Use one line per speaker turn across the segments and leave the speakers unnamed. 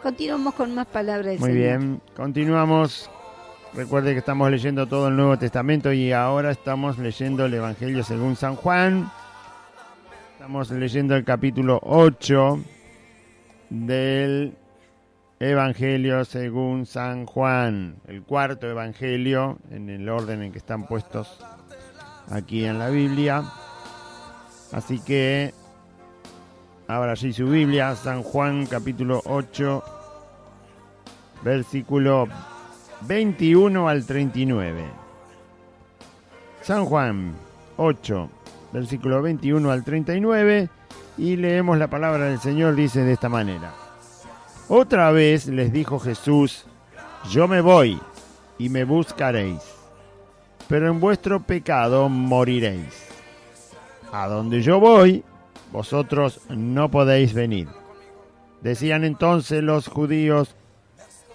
Continuamos con más palabras del
Muy
Señor.
bien, continuamos. Recuerde que estamos leyendo todo el Nuevo Testamento y ahora estamos leyendo el Evangelio según San Juan. Estamos leyendo el capítulo 8 del Evangelio según San Juan, el cuarto Evangelio en el orden en que están puestos aquí en la Biblia. Así que ahora sí su Biblia, San Juan capítulo 8, versículo 21 al 39. San Juan 8, versículo 21 al 39, y leemos la palabra del Señor, dice de esta manera. Otra vez les dijo Jesús, yo me voy y me buscaréis, pero en vuestro pecado moriréis. A donde yo voy, vosotros no podéis venir. Decían entonces los judíos,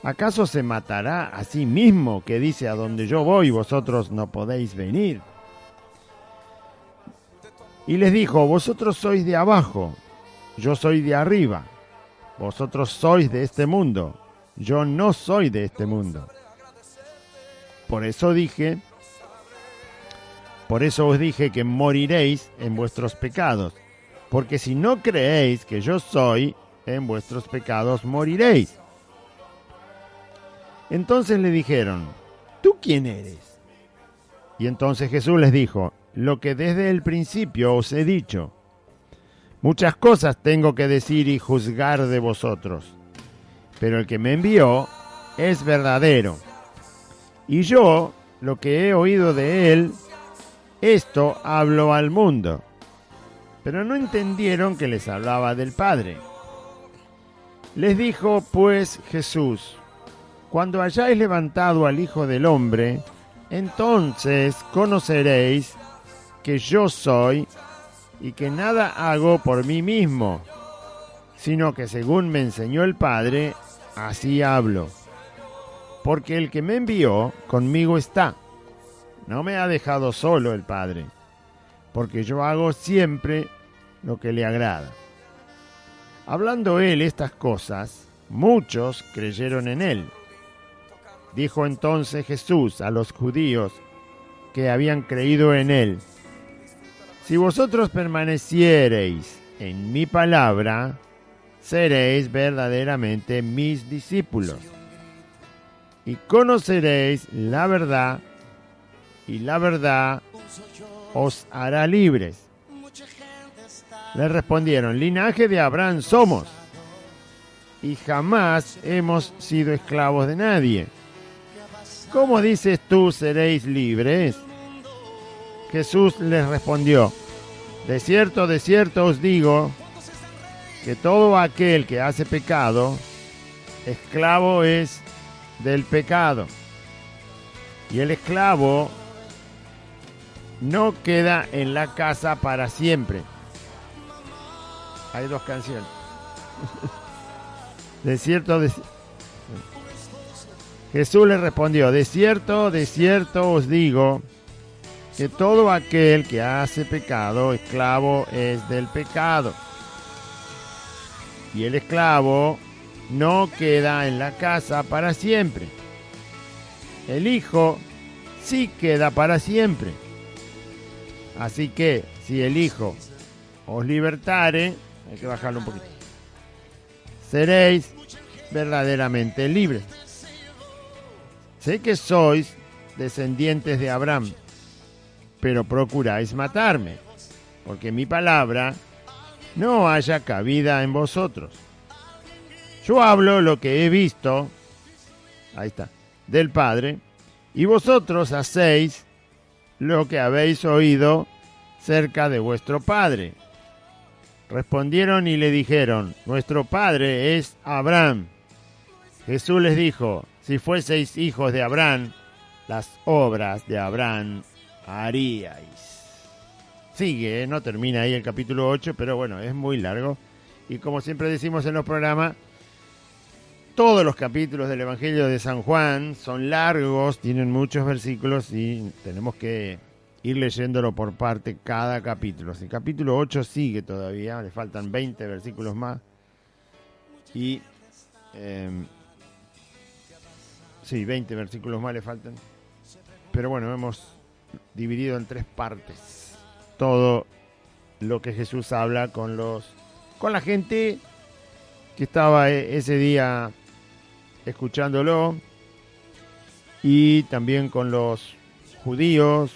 ¿acaso se matará a sí mismo que dice a donde yo voy vosotros no podéis venir? Y les dijo, vosotros sois de abajo, yo soy de arriba. Vosotros sois de este mundo, yo no soy de este mundo. Por eso os dije que moriréis en vuestros pecados, porque si no creéis que yo soy, en vuestros pecados moriréis. Entonces le dijeron, ¿tú quién eres? Y entonces Jesús les dijo, lo que desde el principio os he dicho. Muchas cosas tengo que decir y juzgar de vosotros, pero el que me envió es verdadero. Y yo, lo que he oído de él, esto hablo al mundo. Pero no entendieron que les hablaba del Padre. Les dijo pues Jesús, cuando hayáis levantado al Hijo del Hombre, entonces conoceréis que yo soy y que nada hago por mí mismo, sino que según me enseñó el Padre, así hablo. Porque el que me envió conmigo está. No me ha dejado solo el Padre, porque yo hago siempre lo que le agrada. Hablando él estas cosas, muchos creyeron en él. Dijo entonces Jesús a los judíos que habían creído en él, si vosotros permaneciereis en mi palabra, seréis verdaderamente mis discípulos, y conoceréis la verdad, y la verdad os hará libres. Le respondieron, linaje de Abraham somos, y jamás hemos sido esclavos de nadie. ¿Cómo dices tú seréis libres? Jesús les respondió, de cierto os digo, que todo aquel que hace pecado, esclavo es del pecado. Y el esclavo no queda en la casa para siempre. Hay dos canciones. Jesús le respondió, de cierto os digo, que todo aquel que hace pecado, esclavo es del pecado. Y el esclavo no queda en la casa para siempre. El Hijo sí queda para siempre. Así que, si el Hijo os libertare, hay que bajarlo un poquito, seréis verdaderamente libres. Sé que sois descendientes de Abraham, pero procuráis matarme, porque mi palabra no haya cabida en vosotros. Yo hablo lo que he visto, ahí está, del Padre, y vosotros hacéis lo que habéis oído cerca de vuestro padre. Respondieron y le dijeron, nuestro padre es Abraham. Jesús les dijo, si fueseis hijos de Abraham, las obras de Abraham haríais. Sigue, no termina ahí el capítulo 8, pero bueno, es muy largo. Y como siempre decimos en los programas, todos los capítulos del Evangelio de San Juan son largos, tienen muchos versículos y tenemos que ir leyéndolo por parte cada capítulo. El capítulo 8 sigue todavía, le faltan 20 versículos más. Y Sí, 20 versículos más le faltan. Pero bueno, hemos dividido en 3 partes todo lo que Jesús habla con la gente que estaba ese día escuchándolo, y también con los judíos.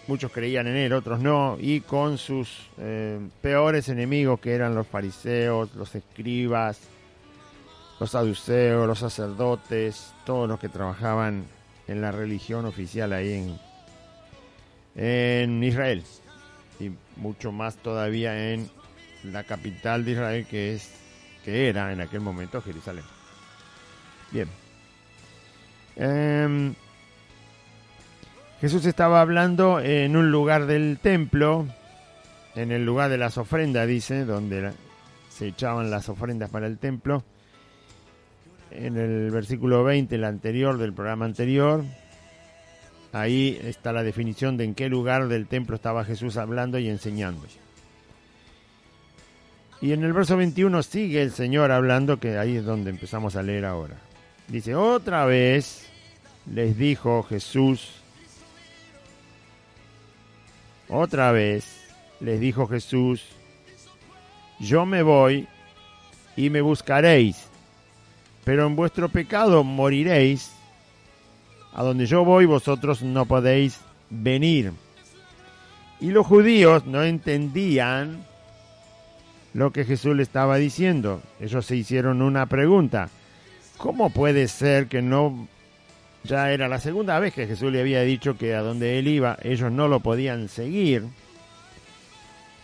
Muchos creían en él, otros no, y con sus peores enemigos, que eran los fariseos, los escribas, los saduceos, los sacerdotes, todos los que trabajaban en la religión oficial ahí en Israel, y mucho más todavía en la capital de Israel, que era en aquel momento Jerusalén. Bien. Jesús estaba hablando en un lugar del templo, en el lugar de las ofrendas, dice, donde se echaban las ofrendas para el templo. En el versículo 20, el anterior del programa anterior, ahí está la definición de en qué lugar del templo estaba Jesús hablando y enseñando. Y en el verso 21 sigue el Señor hablando, que ahí es donde empezamos a leer ahora. Dice: otra vez les dijo Jesús, yo me voy y me buscaréis, pero en vuestro pecado moriréis. A donde yo voy vosotros no podéis venir. Y los judíos no entendían lo que Jesús le estaba diciendo. Ellos se hicieron una pregunta: ¿cómo puede ser que no? Ya era la segunda vez que Jesús le había dicho que a donde él iba ellos no lo podían seguir.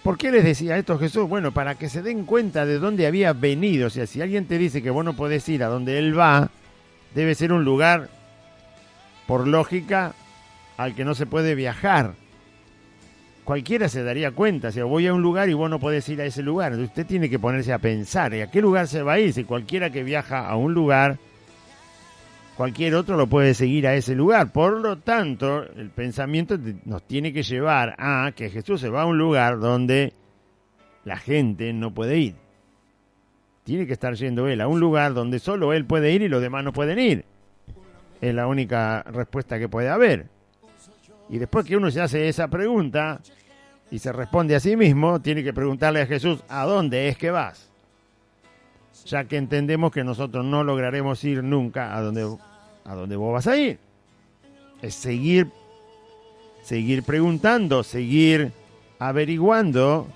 ¿Por qué les decía esto Jesús? Bueno, para que se den cuenta de dónde había venido. O sea, si alguien te dice que vos no podés ir a donde él va, debe ser un lugar, por lógica, al que no se puede viajar. Cualquiera se daría cuenta. Si voy a un lugar y vos no podés ir a ese lugar, usted tiene que ponerse a pensar: ¿y a qué lugar se va a ir? Si cualquiera que viaja a un lugar, cualquier otro lo puede seguir a ese lugar. Por lo tanto, el pensamiento nos tiene que llevar a que Jesús se va a un lugar donde la gente no puede ir. Tiene que estar yendo él a un lugar donde solo él puede ir y los demás no pueden ir. Es la única respuesta que puede haber. Y después que uno se hace esa pregunta y se responde a sí mismo, tiene que preguntarle a Jesús: ¿a dónde es que vas? Ya que entendemos que nosotros no lograremos ir nunca a donde vos vas a ir. Es seguir preguntando, seguir averiguando.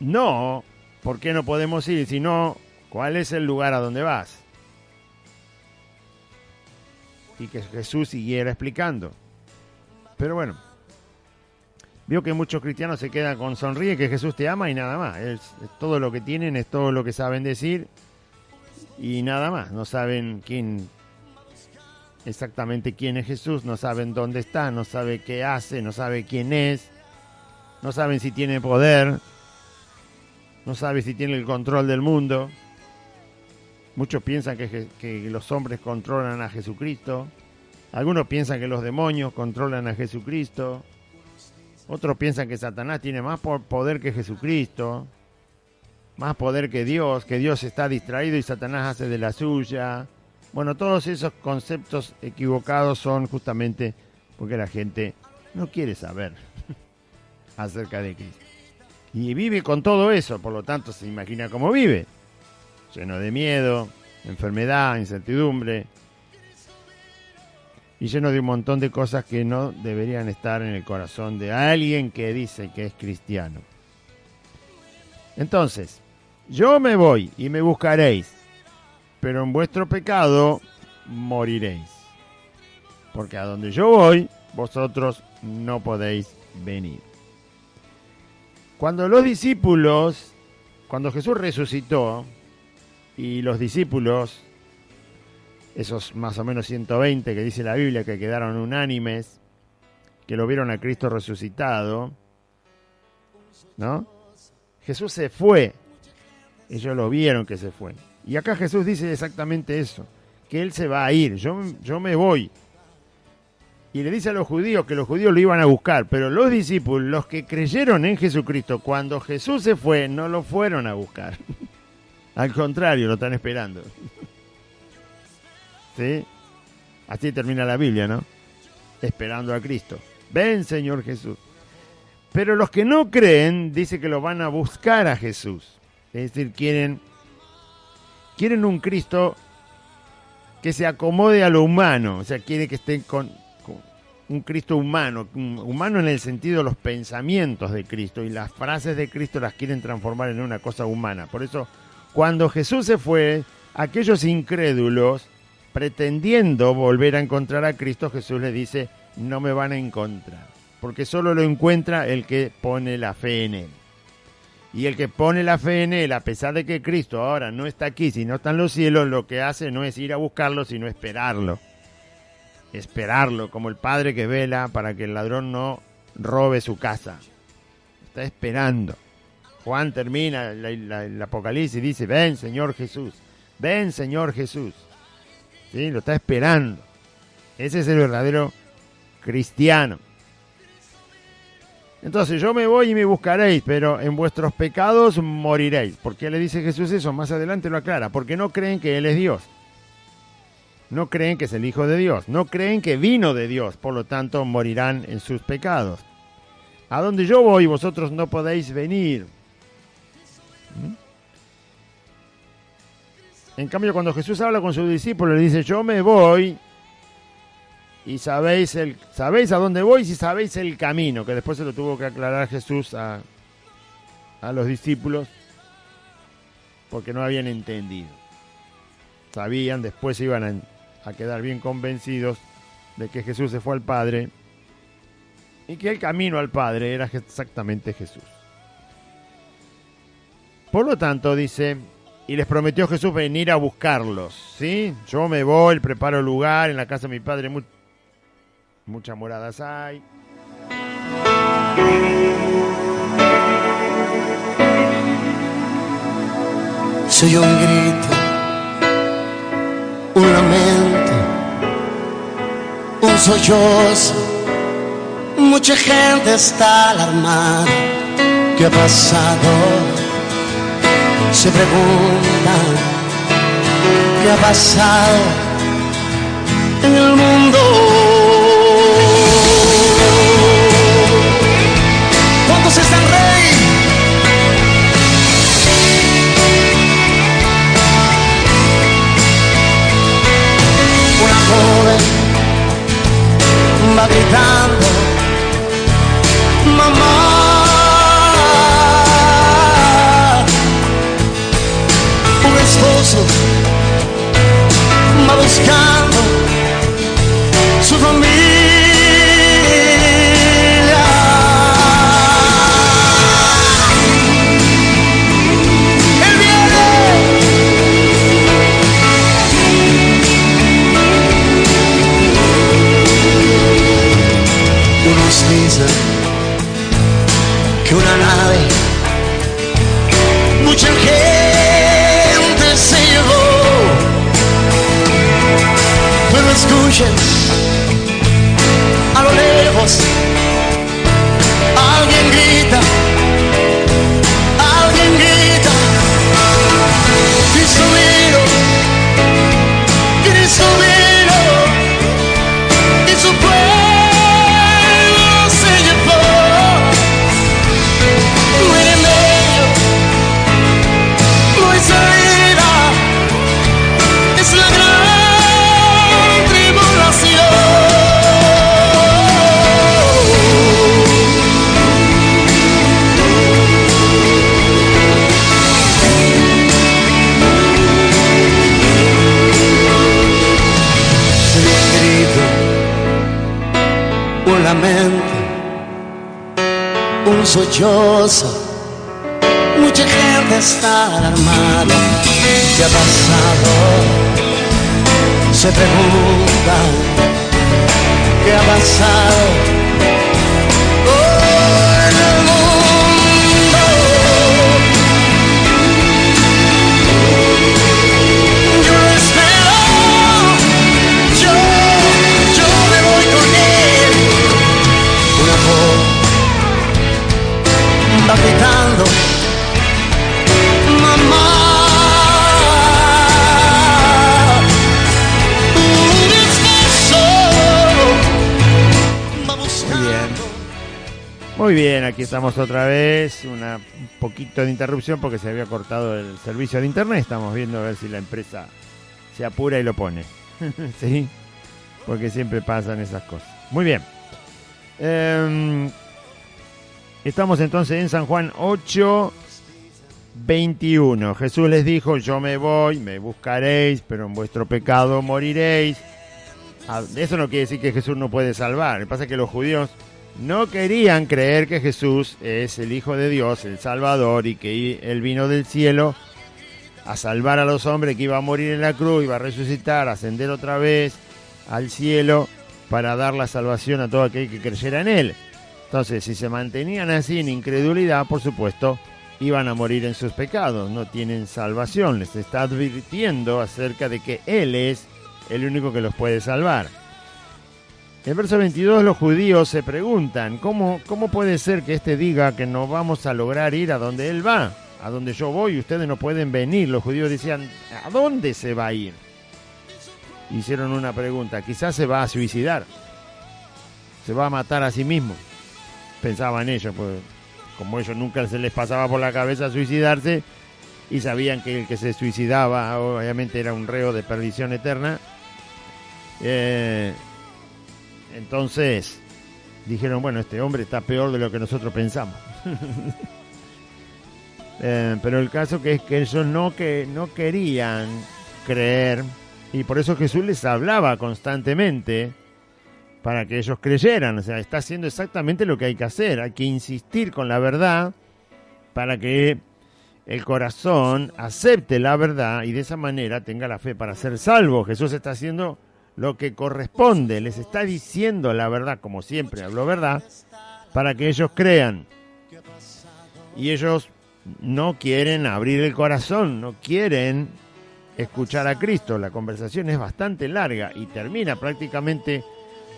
No, ¿por qué no podemos ir? Sino, ¿cuál es el lugar a donde vas? Y que Jesús siguiera explicando. Pero bueno, veo que muchos cristianos se quedan con sonríe, que Jesús te ama y nada más. Es todo lo que tienen, es todo lo que saben decir y nada más. No saben exactamente quién es Jesús, no saben dónde está, no saben qué hace, no saben quién es, no saben si tiene poder, no saben si tiene el control del mundo. Muchos piensan que los hombres controlan a Jesucristo. Algunos piensan que los demonios controlan a Jesucristo. Otros piensan que Satanás tiene más poder que Jesucristo, más poder que Dios está distraído y Satanás hace de la suya. Bueno, todos esos conceptos equivocados son justamente porque la gente no quiere saber acerca de Cristo. Y vive con todo eso, por lo tanto se imagina cómo vive. Lleno de miedo, enfermedad, incertidumbre, y lleno de un montón de cosas que no deberían estar en el corazón de alguien que dice que es cristiano. Entonces, yo me voy y me buscaréis, pero en vuestro pecado moriréis. Porque a donde yo voy, vosotros no podéis venir. Cuando Jesús resucitó, y los discípulos, esos más o menos 120 que dice la Biblia que quedaron unánimes, que lo vieron a Cristo resucitado, ¿no? Jesús se fue. Ellos lo vieron que se fue. Y acá Jesús dice exactamente eso, que Él se va a ir, yo me voy. Y le dice a los judíos que los judíos lo iban a buscar, pero los discípulos, los que creyeron en Jesucristo, cuando Jesús se fue, no lo fueron a buscar. Al contrario, lo están esperando. ¿Sí? Así termina la Biblia, ¿no? Esperando a Cristo. Ven, Señor Jesús. Pero los que no creen, dice que lo van a buscar a Jesús. Es decir, quieren un Cristo que se acomode a lo humano. O sea, quiere que estén con un Cristo humano. Humano en el sentido de los pensamientos de Cristo. Y las frases de Cristo las quieren transformar en una cosa humana. Por eso, cuando Jesús se fue, aquellos incrédulos, pretendiendo volver a encontrar a Cristo, Jesús les dice, no me van a encontrar. Porque solo lo encuentra el que pone la fe en Él. Y el que pone la fe en Él, a pesar de que Cristo ahora no está aquí, sino está en los cielos, lo que hace no es ir a buscarlo, sino esperarlo. Esperarlo, como el padre que vela para que el ladrón no robe su casa. Está esperando. Juan termina el Apocalipsis y dice, ven, Señor Jesús. Ven, Señor Jesús. ¿Sí? Lo está esperando. Ese es el verdadero cristiano. Entonces yo me voy y me buscaréis, pero en vuestros pecados moriréis. ¿Por qué le dice Jesús eso? Más adelante lo aclara. Porque no creen que Él es Dios. No creen que es el Hijo de Dios. No creen que vino de Dios. Por lo tanto, morirán en sus pecados. A donde yo voy, vosotros no podéis venir. En cambio, cuando Jesús habla con sus discípulos, le dice, yo me voy... Y sabéis a dónde voy y sabéis el camino, que después se lo tuvo que aclarar Jesús a los discípulos, porque no habían entendido. Sabían, después iban a quedar bien convencidos de que Jesús se fue al Padre y que el camino al Padre era exactamente Jesús. Por lo tanto, dice, y les prometió Jesús venir a buscarlos, ¿sí? Yo me voy, preparo lugar, en la casa de mi Padre muchas moradas hay.
Soy un grito, un lamento, un sollozo. Mucha gente está alarmada. ¿Qué ha pasado? Se preguntan. ¿Qué ha pasado en el mundo? ¿Cuántos están rey? Una joven va gritando, mamá. Un esposo va buscando su familia. Dicen que una nave, mucha gente se llevó, pero escuchen, a lo lejos alguien grita, Cristo vino, Cristo vino, y su pueblo un sollozo. Mucha gente está alarmada. ¿Qué ha pasado? Se preguntan. ¿Qué ha pasado? Oh, en el mundo. Yo espero, yo me voy con él. Una voz va gritando, mamá.
Muy bien, aquí estamos otra vez. Un poquito de interrupción porque se había cortado el servicio de internet. Estamos viendo a ver si la empresa se apura y lo pone. ¿Sí? Porque siempre pasan esas cosas. Muy bien. Estamos entonces en San Juan 8:21. Jesús les dijo: yo me voy, me buscaréis, pero en vuestro pecado moriréis. Eso no quiere decir que Jesús no puede salvar. Lo que pasa es que los judíos no querían creer que Jesús es el Hijo de Dios, el Salvador, y que Él vino del cielo a salvar a los hombres, que iba a morir en la cruz, iba a resucitar, a ascender otra vez al cielo para dar la salvación a todo aquel que creyera en Él. Entonces, si se mantenían así en incredulidad, por supuesto, iban a morir en sus pecados, no tienen salvación. Les está advirtiendo acerca de que Él es el único que los puede salvar. En el verso 22 los judíos se preguntan, ¿cómo puede ser que éste diga que no vamos a lograr ir a donde Él va? A donde yo voy, ustedes no pueden venir. Los judíos decían, ¿a dónde se va a ir? Hicieron una pregunta, quizás se va a suicidar, se va a matar a sí mismo. Pensaban ellos, pues como ellos nunca se les pasaba por la cabeza suicidarse, y sabían que el que se suicidaba obviamente era un reo de perdición eterna. Entonces dijeron, bueno, este hombre está peor de lo que nosotros pensamos. Pero el caso que es que ellos no querían creer, y por eso Jesús les hablaba constantemente para que ellos creyeran. O sea, está haciendo exactamente lo que hay que hacer. Hay que insistir con la verdad para que el corazón acepte la verdad y de esa manera tenga la fe para ser salvo. Jesús está haciendo lo que corresponde, les está diciendo la verdad, como siempre habló verdad, para que ellos crean. Y ellos no quieren abrir el corazón, no quieren escuchar a Cristo. La conversación es bastante larga y termina prácticamente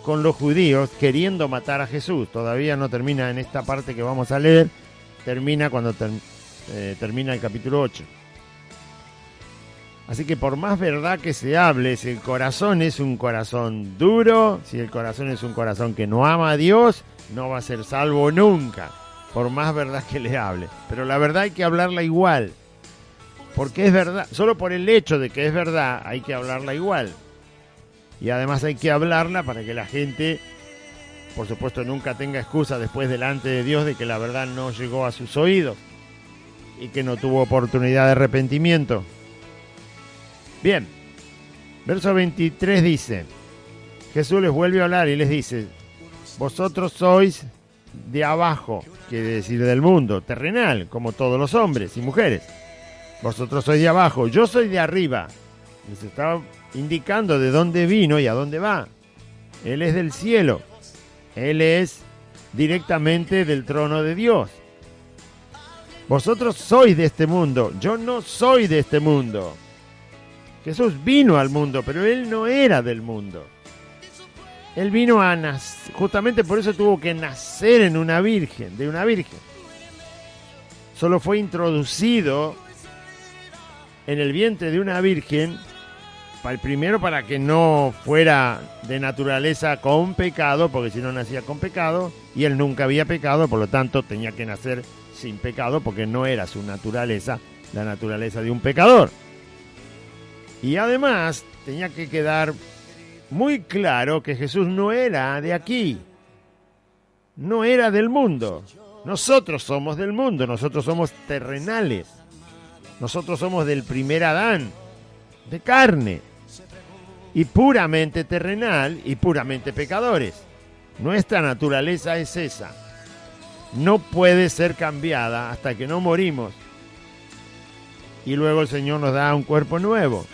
con los judíos queriendo matar a Jesús. Todavía no termina en esta parte que vamos a leer, termina cuando termina el capítulo 8. Así que por más verdad que se hable, si el corazón es un corazón duro, si el corazón es un corazón que no ama a Dios, no va a ser salvo nunca, por más verdad que le hable. Pero la verdad hay que hablarla igual, porque es verdad. Solo por el hecho de que es verdad hay que hablarla igual. Y además hay que hablarla para que la gente, por supuesto, nunca tenga excusa después delante de Dios de que la verdad no llegó a sus oídos y que no tuvo oportunidad de arrepentimiento. Bien, verso 23 dice, Jesús les vuelve a hablar y les dice, vosotros sois de abajo, quiere decir del mundo, terrenal, como todos los hombres y mujeres. Vosotros sois de abajo, yo soy de arriba. Les estaba indicando de dónde vino y a dónde va. Él es del cielo, Él es directamente del trono de Dios. Vosotros sois de este mundo, yo no soy de este mundo. Jesús vino al mundo, pero Él no era del mundo. Él vino a nacer, justamente por eso tuvo que nacer de una virgen. Solo fue introducido en el vientre de una virgen, primero para que no fuera de naturaleza con pecado, porque si no nacía con pecado, y Él nunca había pecado, por lo tanto tenía que nacer sin pecado, porque no era su naturaleza, la naturaleza de un pecador. Y además tenía que quedar muy claro que Jesús no era de aquí, no era del mundo. Nosotros somos del mundo, nosotros somos terrenales, nosotros somos del primer Adán, de carne, y puramente terrenal y puramente pecadores. Nuestra naturaleza es esa, no puede ser cambiada hasta que no morimos, y luego el Señor nos da un cuerpo nuevo.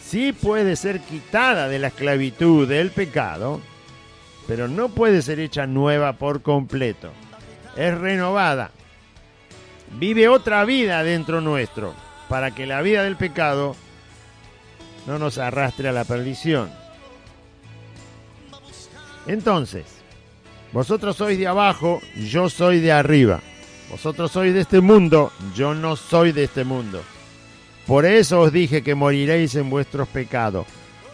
Sí puede ser quitada de la esclavitud del pecado, pero no puede ser hecha nueva por completo. Es renovada. Vive otra vida dentro nuestro, para que la vida del pecado no nos arrastre a la perdición. Entonces, vosotros sois de abajo, yo soy de arriba. Vosotros sois de este mundo, yo no soy de este mundo. Por eso os dije que moriréis en vuestros pecados,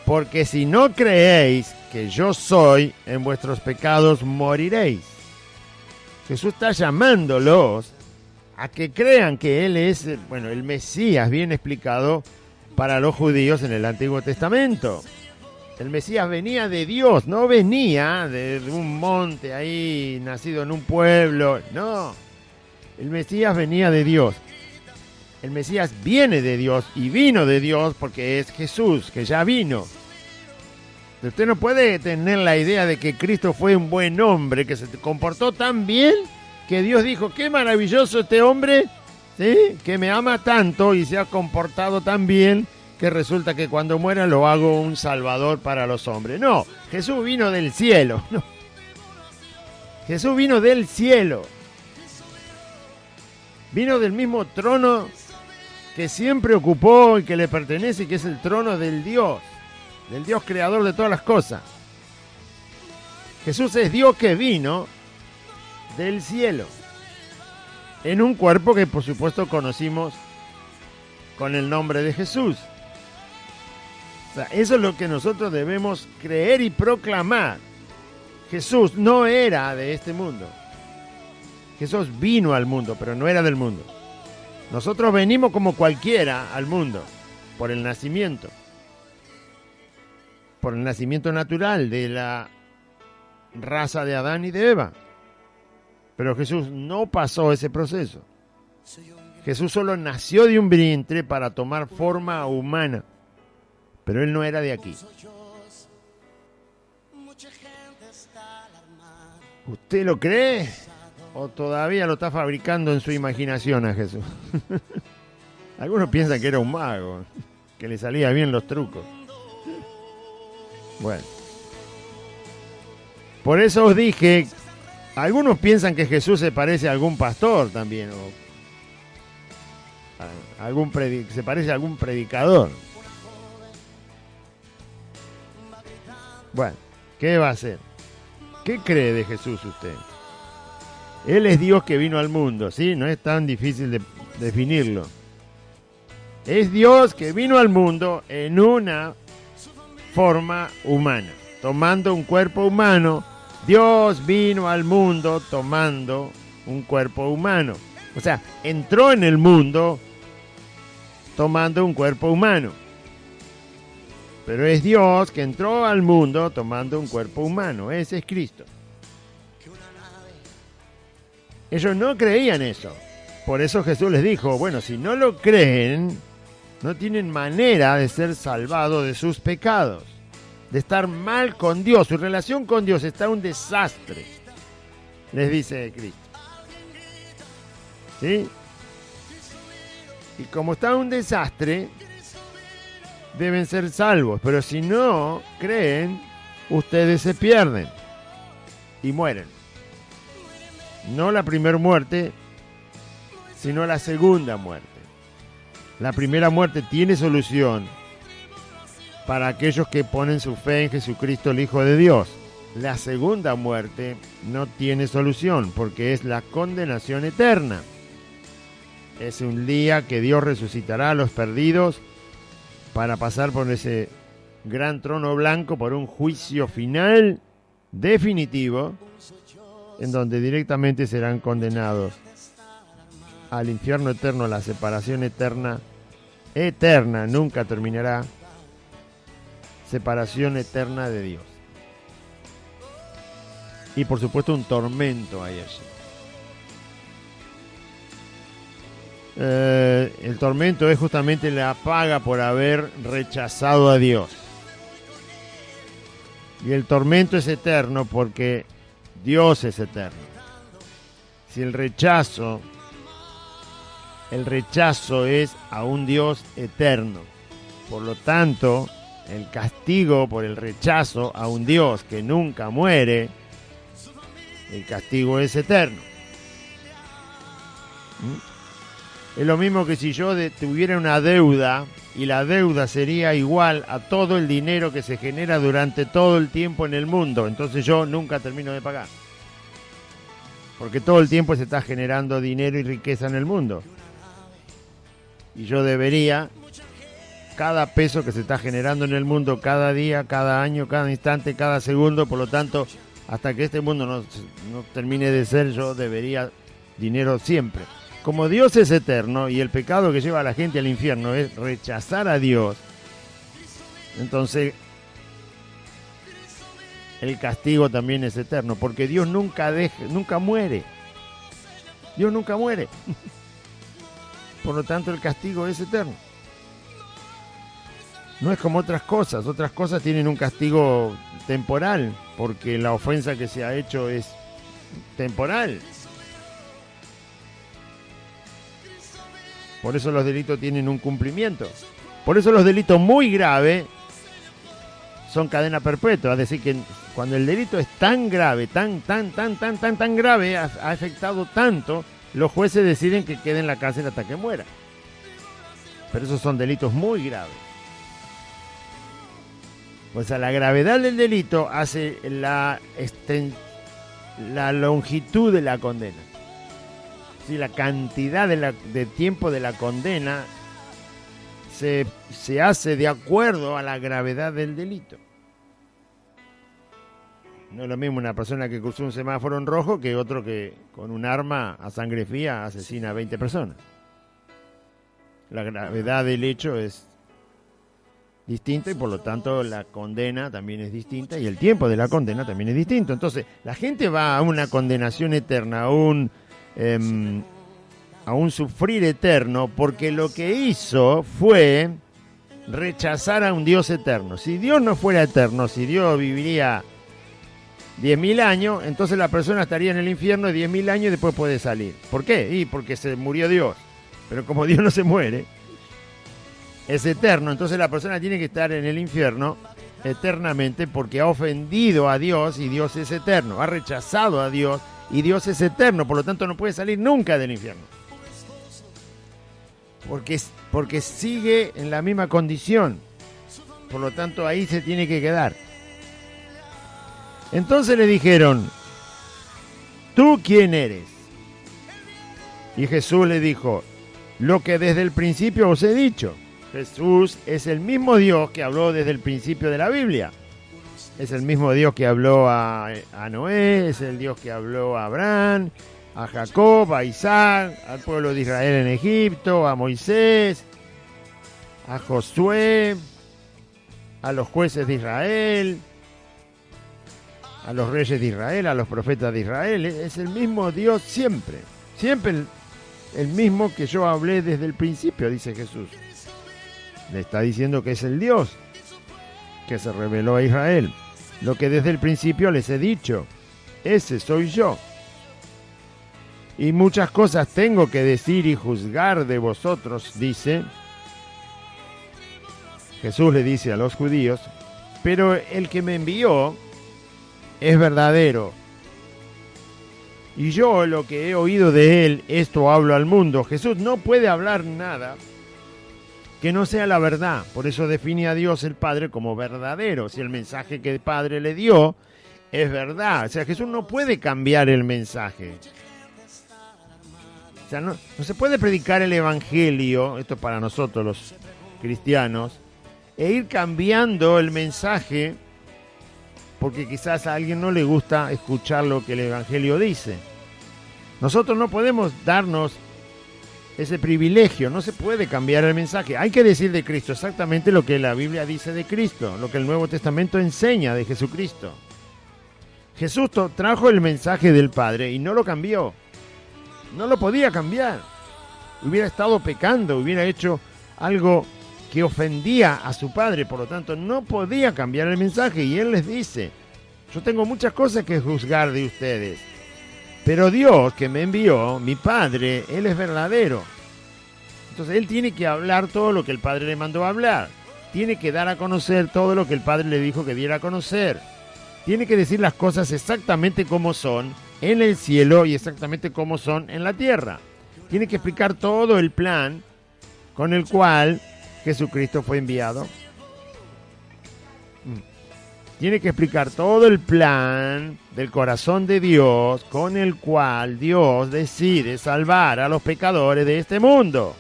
porque si no creéis que yo soy, en vuestros pecados moriréis. Jesús está llamándolos a que crean que Él es, bueno, el Mesías bien explicado para los judíos en el Antiguo Testamento. El Mesías venía de Dios, no venía de un monte ahí, nacido en un pueblo, no. El Mesías venía de Dios. El Mesías viene de Dios y vino de Dios porque es Jesús, que ya vino. Usted no puede tener la idea de que Cristo fue un buen hombre, que se comportó tan bien, que Dios dijo, qué maravilloso este hombre, ¿sí? Que me ama tanto y se ha comportado tan bien, que resulta que cuando muera lo hago un salvador para los hombres. No, Jesús vino del cielo. No. Jesús vino del cielo. Vino del mismo trono que siempre ocupó y que le pertenece, que es el trono del Dios creador de todas las cosas. Jesús es Dios que vino del cielo, en un cuerpo que por supuesto conocimos con el nombre de Jesús. O sea, eso es lo que nosotros debemos creer y proclamar. Jesús no era de este mundo. Jesús vino al mundo, pero no era del mundo. Nosotros venimos como cualquiera al mundo, por el nacimiento natural de la raza de Adán y de Eva. Pero Jesús no pasó ese proceso. Jesús solo nació de un vientre para tomar forma humana, pero Él no era de aquí. ¿Usted lo cree? ¿O todavía lo está fabricando en su imaginación a Jesús? Algunos piensan que era un mago, que le salían bien los trucos. Bueno. Por eso os dije, algunos piensan que Jesús se parece a algún pastor también, o se parece a algún predicador. Bueno, ¿qué va a hacer? ¿Qué cree de Jesús usted? Él es Dios que vino al mundo, ¿sí? No es tan difícil de definirlo. Es Dios que vino al mundo en una forma humana, tomando un cuerpo humano. Dios vino al mundo tomando un cuerpo humano. O sea, entró en el mundo tomando un cuerpo humano. Pero es Dios que entró al mundo tomando un cuerpo humano. Ese es Cristo. Ellos no creían eso. Por eso Jesús les dijo, bueno, si no lo creen, no tienen manera de ser salvados de sus pecados, de estar mal con Dios. Su relación con Dios está un desastre, les dice Cristo. ¿Sí? Y como está un desastre, deben ser salvos. Pero si no creen, ustedes se pierden y mueren. No la primera muerte, sino la segunda muerte. La primera muerte tiene solución para aquellos que ponen su fe en Jesucristo, el Hijo de Dios. La segunda muerte no tiene solución porque es la condenación eterna. Es un día que Dios resucitará a los perdidos para pasar por ese gran trono blanco, por un juicio final definitivo, en donde directamente serán condenados al infierno eterno, la separación eterna, nunca terminará, separación eterna de Dios. Y por supuesto un tormento hay allí. El tormento es justamente la paga por haber rechazado a Dios. Y el tormento es eterno porque Dios es eterno. Si el rechazo es a un Dios eterno. Por lo tanto, el castigo por el rechazo a un Dios que nunca muere, el castigo es eterno. Es lo mismo que si yo tuviera una deuda y la deuda sería igual a todo el dinero que se genera durante todo el tiempo en el mundo. Entonces yo nunca termino de pagar. Porque todo el tiempo se está generando dinero y riqueza en el mundo. Y yo debería, cada peso que se está generando en el mundo, cada día, cada año, cada instante, cada segundo, por lo tanto, hasta que este mundo no termine de ser, yo debería dinero siempre. Como Dios es eterno y el pecado que lleva a la gente al infierno es rechazar a Dios, entonces el castigo también es eterno, porque Dios nunca muere. Dios nunca muere. Por lo tanto, el castigo es eterno. No es como otras cosas tienen un castigo temporal, porque la ofensa que se ha hecho es temporal. Por eso los delitos tienen un cumplimiento. Por eso los delitos muy graves son cadena perpetua. Es decir, que cuando el delito es tan grave, tan grave, ha afectado tanto, los jueces deciden que quede en la cárcel hasta que muera. Pero esos son delitos muy graves. Pues a la gravedad del delito hace la longitud de la condena. Sí, la cantidad de tiempo de la condena se hace de acuerdo a la gravedad del delito. No es lo mismo una persona que cruzó un semáforo en rojo que otro que con un arma a sangre fría asesina a 20 personas. La gravedad del hecho es distinta y por lo tanto la condena también es distinta y el tiempo de la condena también es distinto. Entonces la gente va a una condenación eterna, a un sufrir eterno, porque lo que hizo fue rechazar a un Dios eterno. Si Dios no fuera eterno, si Dios viviría 10.000 años, entonces la persona estaría en el infierno 10.000 años y después puede salir. ¿Por qué? Porque se murió Dios. Pero como Dios no se muere, es eterno, entonces la persona tiene que estar en el infierno eternamente porque ha ofendido a Dios y Dios es eterno. Ha rechazado a Dios y Dios es eterno, por lo tanto no puede salir nunca del infierno. Porque sigue en la misma condición. Por lo tanto ahí se tiene que quedar. Entonces le dijeron, ¿tú quién eres? Y Jesús le dijo, lo que desde el principio os he dicho. Jesús es el mismo Dios que habló desde el principio de la Biblia. Es el mismo Dios que habló a Noé, es el Dios que habló a Abraham, a Jacob, a Isaac, al pueblo de Israel en Egipto, a Moisés, a Josué, a los jueces de Israel, a los reyes de Israel, a los profetas de Israel. Es el mismo Dios siempre, siempre el mismo que yo hablé desde el principio, dice Jesús. Le está diciendo que es el Dios que se reveló a Israel. Lo que desde el principio les he dicho, ese soy yo. Y muchas cosas tengo que decir y juzgar de vosotros, dice. Jesús le dice a los judíos, pero el que me envió es verdadero. Y yo lo que he oído de él, esto hablo al mundo. Jesús no puede hablar nada que no sea la verdad. Por eso define a Dios el Padre como verdadero. Si el mensaje que el Padre le dio es verdad. O sea, Jesús no puede cambiar el mensaje. O sea, no se puede predicar el Evangelio, esto para nosotros los cristianos, e ir cambiando el mensaje porque quizás a alguien no le gusta escuchar lo que el Evangelio dice. Nosotros no podemos darnos ese privilegio, no se puede cambiar el mensaje. Hay que decir de Cristo exactamente lo que la Biblia dice de Cristo, lo que el Nuevo Testamento enseña de Jesucristo. Jesús trajo el mensaje del Padre y no lo cambió. No lo podía cambiar. Hubiera estado pecando, hubiera hecho algo que ofendía a su Padre, por lo tanto no podía cambiar el mensaje. Y Él les dice, yo tengo muchas cosas que juzgar de ustedes, pero Dios que me envió, mi Padre, Él es verdadero. Entonces Él tiene que hablar todo lo que el Padre le mandó a hablar. Tiene que dar a conocer todo lo que el Padre le dijo que diera a conocer. Tiene que decir las cosas exactamente como son en el cielo y exactamente como son en la tierra. Tiene que explicar todo el plan con el cual Jesucristo fue enviado. Tiene que explicar todo el plan del corazón de Dios con el cual Dios decide salvar a los pecadores de este mundo.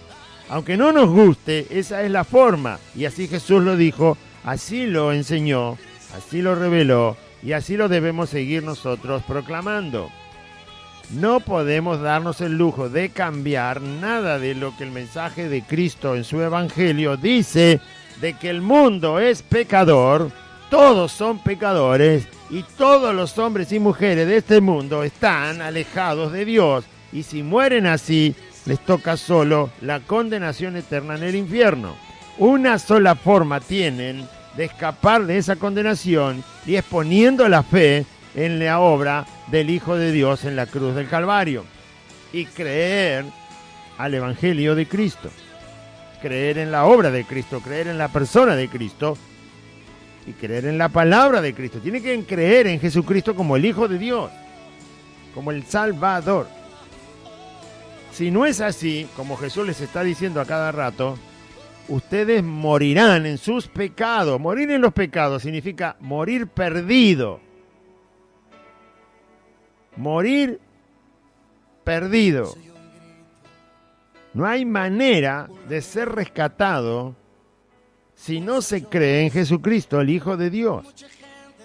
Aunque no nos guste, esa es la forma. Y así Jesús lo dijo, así lo enseñó, así lo reveló y así lo debemos seguir nosotros proclamando. No podemos darnos el lujo de cambiar nada de lo que el mensaje de Cristo en su Evangelio dice, de que el mundo es pecador, todos son pecadores y todos los hombres y mujeres de este mundo están alejados de Dios, y si mueren así, les toca solo la condenación eterna en el infierno. Una sola forma tienen de escapar de esa condenación, y es poniendo la fe en la obra del Hijo de Dios en la cruz del Calvario y creer al Evangelio de Cristo, creer en la obra de Cristo, creer en la persona de Cristo y creer en la palabra de Cristo. Tienen que creer en Jesucristo como el Hijo de Dios, como el Salvador. Si no es así, como Jesús les está diciendo a cada rato, ustedes morirán en sus pecados. Morir en los pecados significa morir perdido. Morir perdido. No hay manera de ser rescatado si no se cree en Jesucristo, el Hijo de Dios.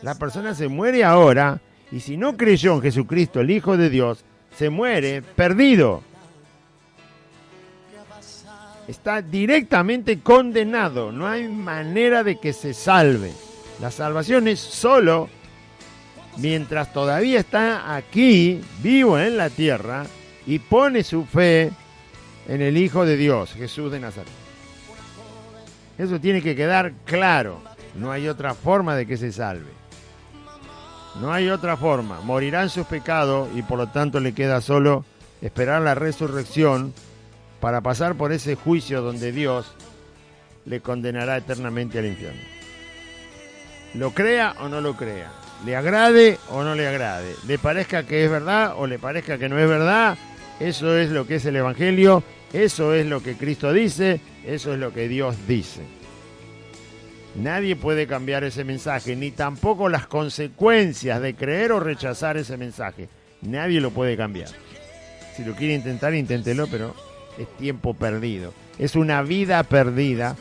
La persona se muere ahora, y si no creyó en Jesucristo, el Hijo de Dios, se muere perdido. Está directamente condenado. No hay manera de que se salve. La salvación es solo mientras todavía está aquí, vivo en la tierra, y pone su fe en el Hijo de Dios, Jesús de Nazaret. Eso tiene que quedar claro. No hay otra forma de que se salve. No hay otra forma. Morirá en sus pecados y por lo tanto le queda solo esperar la resurrección para pasar por ese juicio donde Dios le condenará eternamente al infierno. Lo crea o no lo crea, le agrade o no le agrade, le parezca que es verdad o le parezca que no es verdad, eso es lo que es el Evangelio, eso es lo que Cristo dice, eso es lo que Dios dice. Nadie puede cambiar ese mensaje, ni tampoco las consecuencias de creer o rechazar ese mensaje. Nadie lo puede cambiar. Si lo quiere intentar, inténtelo, pero es tiempo perdido. Es una vida perdida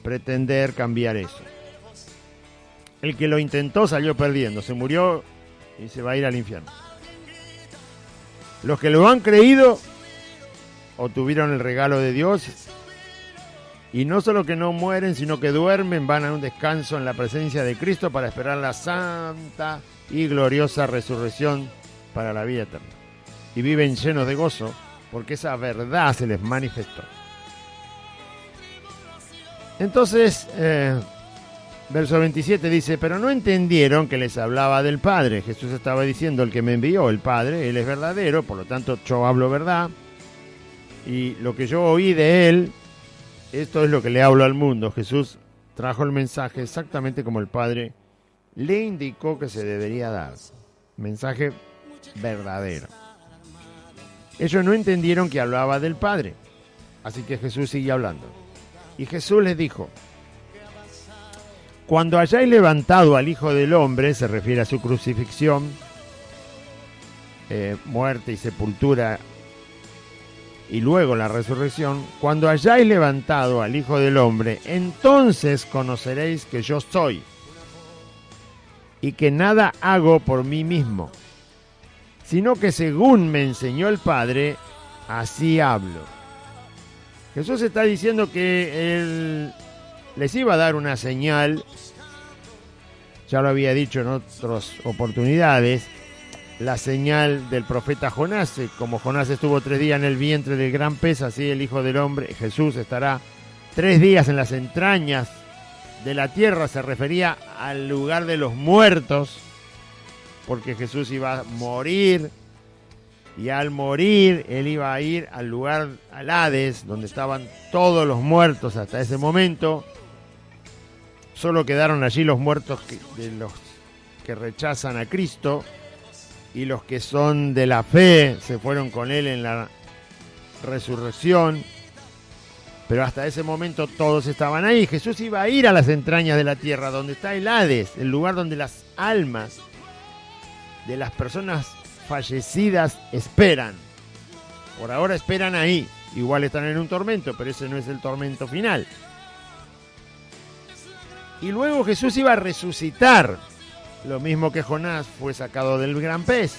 pretender cambiar eso. El que lo intentó salió perdiendo, se murió y se va a ir al infierno. Los que lo han creído obtuvieron el regalo de Dios, y no solo que no mueren, sino que duermen, van a un descanso en la presencia de Cristo para esperar la santa y gloriosa resurrección para la vida eterna. Y viven llenos de gozo porque esa verdad se les manifestó. Entonces, verso 27 dice, pero no entendieron que les hablaba del Padre. Jesús estaba diciendo, el que me envió, el Padre, Él es verdadero, por lo tanto yo hablo verdad. Y lo que yo oí de Él, esto es lo que le hablo al mundo. Jesús trajo el mensaje exactamente como el Padre le indicó que se debería dar. Mensaje verdadero. Ellos no entendieron que hablaba del Padre. Así que Jesús sigue hablando. Y Jesús les dijo, cuando hayáis levantado al Hijo del Hombre, se refiere a su crucifixión, muerte y sepultura, y luego la resurrección, cuando hayáis levantado al Hijo del Hombre, entonces conoceréis que yo soy, y que nada hago por mí mismo, sino que según me enseñó el Padre, así hablo. Jesús está diciendo que Él les iba a dar una señal, ya lo había dicho en otras oportunidades, la señal del profeta Jonás. Como Jonás estuvo 3 días en el vientre del gran pez, así el Hijo del Hombre, Jesús, estará 3 días en las entrañas de la tierra. Se refería al lugar de los muertos, porque Jesús iba a morir, y al morir Él iba a ir al lugar, al Hades, donde estaban todos los muertos hasta ese momento. Solo quedaron allí los muertos de los que rechazan a Cristo, y los que son de la fe se fueron con Él en la resurrección. Pero hasta ese momento todos estaban ahí. Jesús iba a ir a las entrañas de la tierra, donde está el Hades, el lugar donde las almas de las personas fallecidas esperan. Por ahora esperan ahí. Igual están en un tormento, pero ese no es el tormento final. Y luego Jesús iba a resucitar. lo mismo que Jonás fue sacado del gran pez.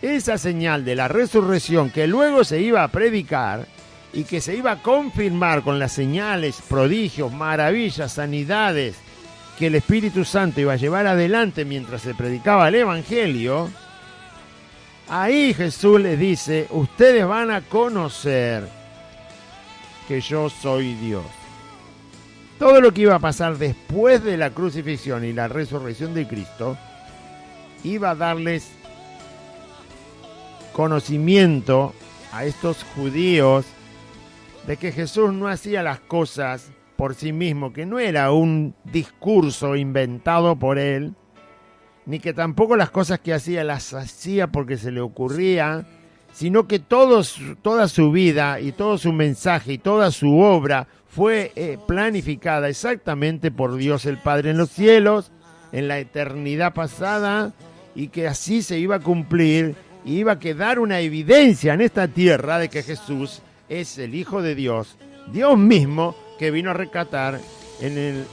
Esa señal de la resurrección que luego se iba a predicar y que se iba a confirmar con las señales, prodigios, maravillas, sanidades que el Espíritu Santo iba a llevar adelante mientras se predicaba el Evangelio, ahí Jesús les dice, ustedes van a conocer que yo soy Dios. Todo lo que iba a pasar después de la crucifixión y la resurrección de Cristo iba a darles conocimiento a estos judíos de que Jesús no hacía las cosas por sí mismo, que no era un discurso inventado por él, ni que tampoco las cosas que hacía las hacía porque se le ocurría, sino que toda su vida y todo su mensaje y toda su obra fue planificada exactamente por Dios el Padre en los cielos, en la eternidad pasada, y que así se iba a cumplir y iba a quedar una evidencia en esta tierra de que Jesús es el Hijo de Dios, Dios mismo que vino a rescatar en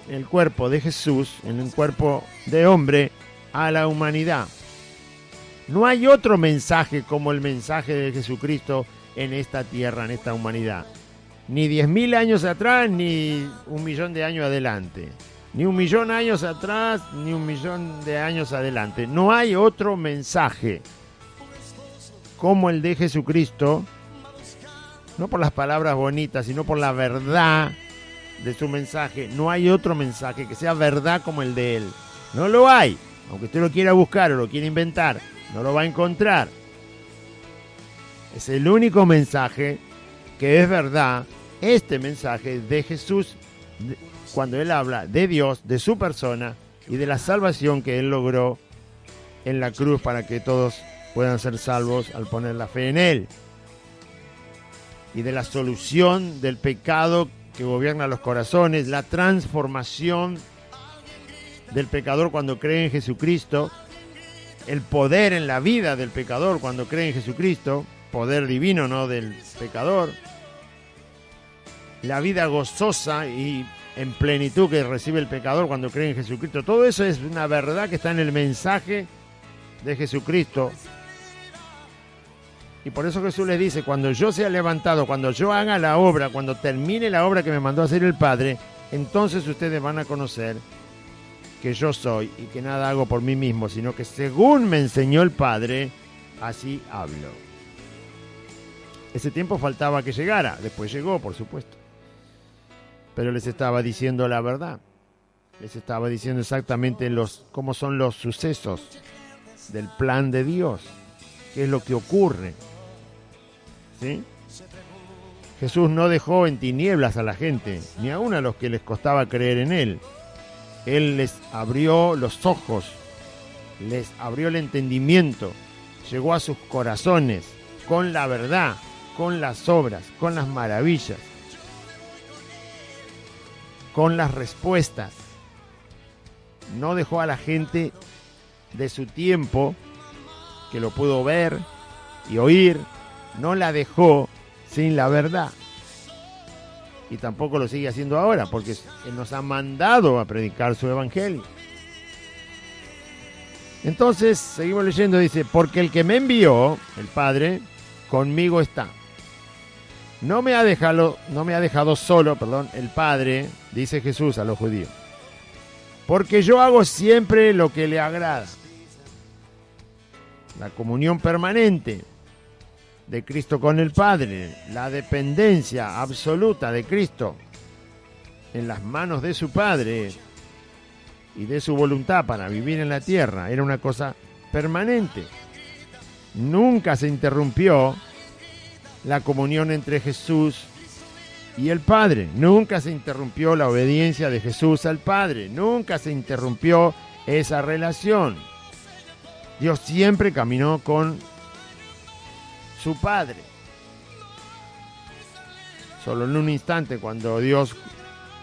el cuerpo de Jesús, en el cuerpo de hombre, a la humanidad. No hay otro mensaje como el mensaje de Jesucristo en esta tierra, en esta humanidad. Ni 10.000 años atrás, ni 1.000.000 de años adelante. Ni 1.000.000 años atrás, ni 1.000.000 de años adelante. No hay otro mensaje como el de Jesucristo, no por las palabras bonitas, sino por la verdad de su mensaje. No hay otro mensaje que sea verdad como el de él. No lo hay. Aunque usted lo quiera buscar o lo quiera inventar, no lo va a encontrar. Es el único mensaje que es verdad, este mensaje de Jesús, cuando él habla de Dios, de su persona y de la salvación que él logró en la cruz para que todos puedan ser salvos al poner la fe en él. Y de la solución del pecado que gobierna los corazones, la transformación del pecador cuando cree en Jesucristo, el poder en la vida del pecador cuando cree en Jesucristo, poder divino, no del pecador, la vida gozosa y en plenitud que recibe el pecador cuando cree en Jesucristo. Todo eso es una verdad que está en el mensaje de Jesucristo. Y por eso Jesús les dice, cuando yo sea levantado, cuando yo haga la obra, cuando termine la obra que me mandó a hacer el Padre, entonces ustedes van a conocer que yo soy y que nada hago por mí mismo, sino que según me enseñó el Padre, así hablo. Ese tiempo faltaba que llegara, después llegó, por supuesto. Pero les estaba diciendo la verdad. Les estaba diciendo exactamente cómo son los sucesos del plan de Dios, qué es lo que ocurre. ¿Sí? Jesús no dejó en tinieblas a la gente, ni aun a los que les costaba creer en él. Él les abrió los ojos, les abrió el entendimiento, llegó a sus corazones con la verdad, con las obras, con las maravillas, con las respuestas. No dejó a la gente de su tiempo, que lo pudo ver y oír, no la dejó sin la verdad. Y tampoco lo sigue haciendo ahora, porque Él nos ha mandado a predicar su evangelio. Entonces, seguimos leyendo, dice, porque el que me envió, el Padre, conmigo está. No me ha dejado solo, el Padre, dice Jesús a los judíos, porque yo hago siempre lo que le agrada. La comunión permanente de Cristo con el Padre, la dependencia absoluta de Cristo en las manos de su Padre y de su voluntad para vivir en la tierra, era una cosa permanente. Nunca se interrumpió la comunión entre Jesús y el Padre, nunca se interrumpió la obediencia de Jesús al Padre, nunca se interrumpió esa relación. Dios siempre caminó con su Padre. Solo en un instante, cuando Dios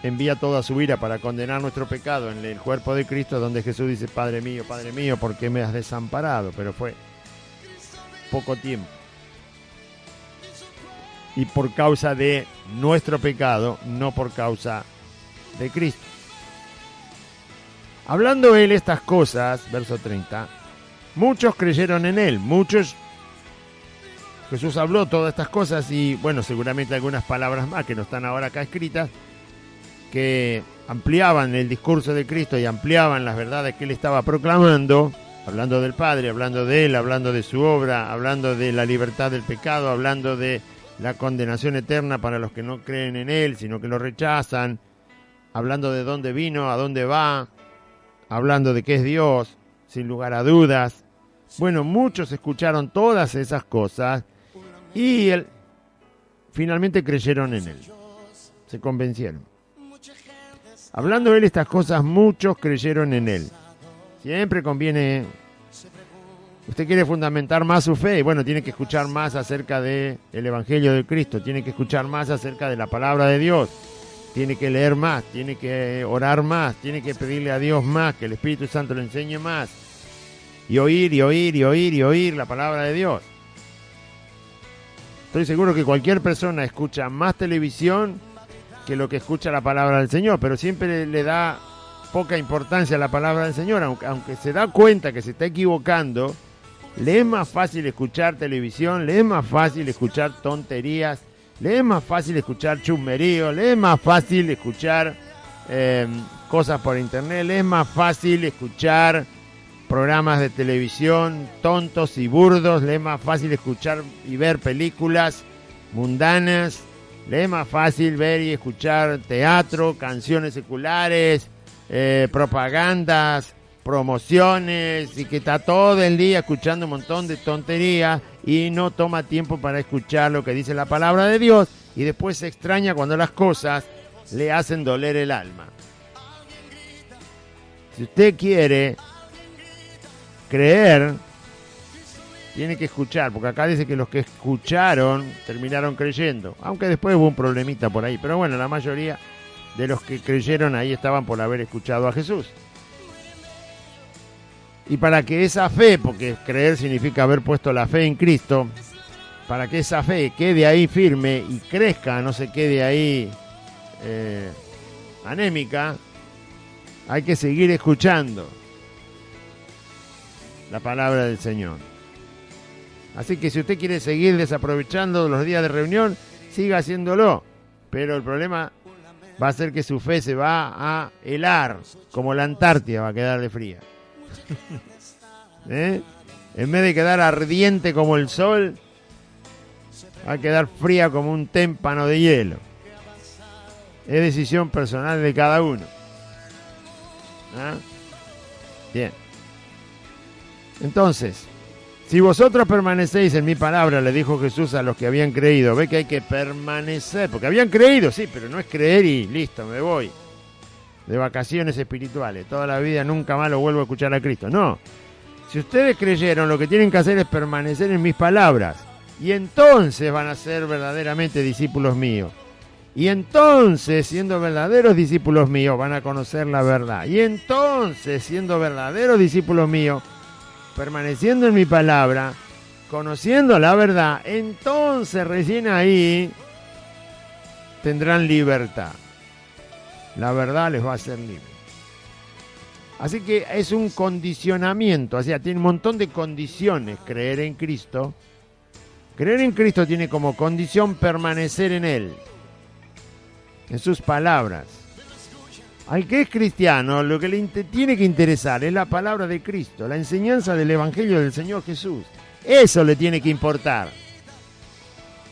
envía toda su ira para condenar nuestro pecado en el cuerpo de Cristo, donde Jesús dice, Padre mío, ¿por qué me has desamparado? Pero fue poco tiempo. Y por causa de nuestro pecado, no por causa de Cristo. Hablando él estas cosas, verso 30, muchos creyeron en él, muchos... Jesús habló todas estas cosas y, bueno, seguramente algunas palabras más que no están ahora acá escritas, que ampliaban el discurso de Cristo y ampliaban las verdades que él estaba proclamando, hablando del Padre, hablando de él, hablando de su obra, hablando de la libertad del pecado, hablando de la condenación eterna para los que no creen en él, sino que lo rechazan, hablando de dónde vino, a dónde va, hablando de qué es Dios, sin lugar a dudas. Bueno, muchos escucharon todas esas cosas y finalmente creyeron en él, se convencieron. Hablando de él estas cosas, muchos creyeron en él. Siempre conviene, usted quiere fundamentar más su fe, y bueno, tiene que escuchar más acerca del Evangelio de Cristo, tiene que escuchar más acerca de la palabra de Dios, tiene que leer más, tiene que orar más, tiene que pedirle a Dios más, que el Espíritu Santo le enseñe más, y oír, y oír, y oír, y oír la palabra de Dios. Estoy seguro que cualquier persona escucha más televisión que lo que escucha la palabra del Señor, pero siempre le da poca importancia a la palabra del Señor, aunque se da cuenta que se está equivocando, le es más fácil escuchar televisión, le es más fácil escuchar tonterías, le es más fácil escuchar chusmerío, le es más fácil escuchar cosas por internet, le es más fácil escuchar programas de televisión tontos y burdos, le es más fácil escuchar y ver películas mundanas, le es más fácil ver y escuchar teatro, canciones seculares, propagandas, promociones, y que está todo el día escuchando un montón de tonterías y no toma tiempo para escuchar lo que dice la palabra de Dios, y después se extraña cuando las cosas le hacen doler el alma. Si usted quiere creer, tiene que escuchar, porque acá dice que los que escucharon terminaron creyendo, aunque después hubo un problemita por ahí, pero bueno, la mayoría de los que creyeron ahí estaban por haber escuchado a Jesús. Y para que esa fe, porque creer significa haber puesto la fe en Cristo, para que esa fe quede ahí firme y crezca, no se quede ahí anémica, hay que seguir escuchando la palabra del Señor. Así que si usted quiere seguir desaprovechando los días de reunión, siga haciéndolo, pero el problema va a ser que su fe se va a helar, como la Antártida va a quedar de fría. En vez de quedar ardiente como el sol, va a quedar fría como un témpano de hielo. Es decisión personal de cada uno. ¿Ah? Bien. Entonces, si vosotros permanecéis en mi palabra, le dijo Jesús a los que habían creído. Ve que hay que permanecer, porque habían creído, sí, pero no es creer y listo, me voy de vacaciones espirituales, toda la vida nunca más lo vuelvo a escuchar a Cristo. No, si ustedes creyeron, lo que tienen que hacer es permanecer en mis palabras, y entonces van a ser verdaderamente discípulos míos. Y entonces, siendo verdaderos discípulos míos, van a conocer la verdad. Y entonces, siendo verdaderos discípulos míos, permaneciendo en mi palabra, conociendo la verdad, entonces recién ahí tendrán libertad. La verdad les va a hacer libre. Así que es un condicionamiento, o sea, tiene un montón de condiciones creer en Cristo. Creer en Cristo tiene como condición permanecer en Él, en sus palabras. Al que es cristiano, lo que le tiene que interesar es la palabra de Cristo, la enseñanza del Evangelio del Señor Jesús. Eso le tiene que importar.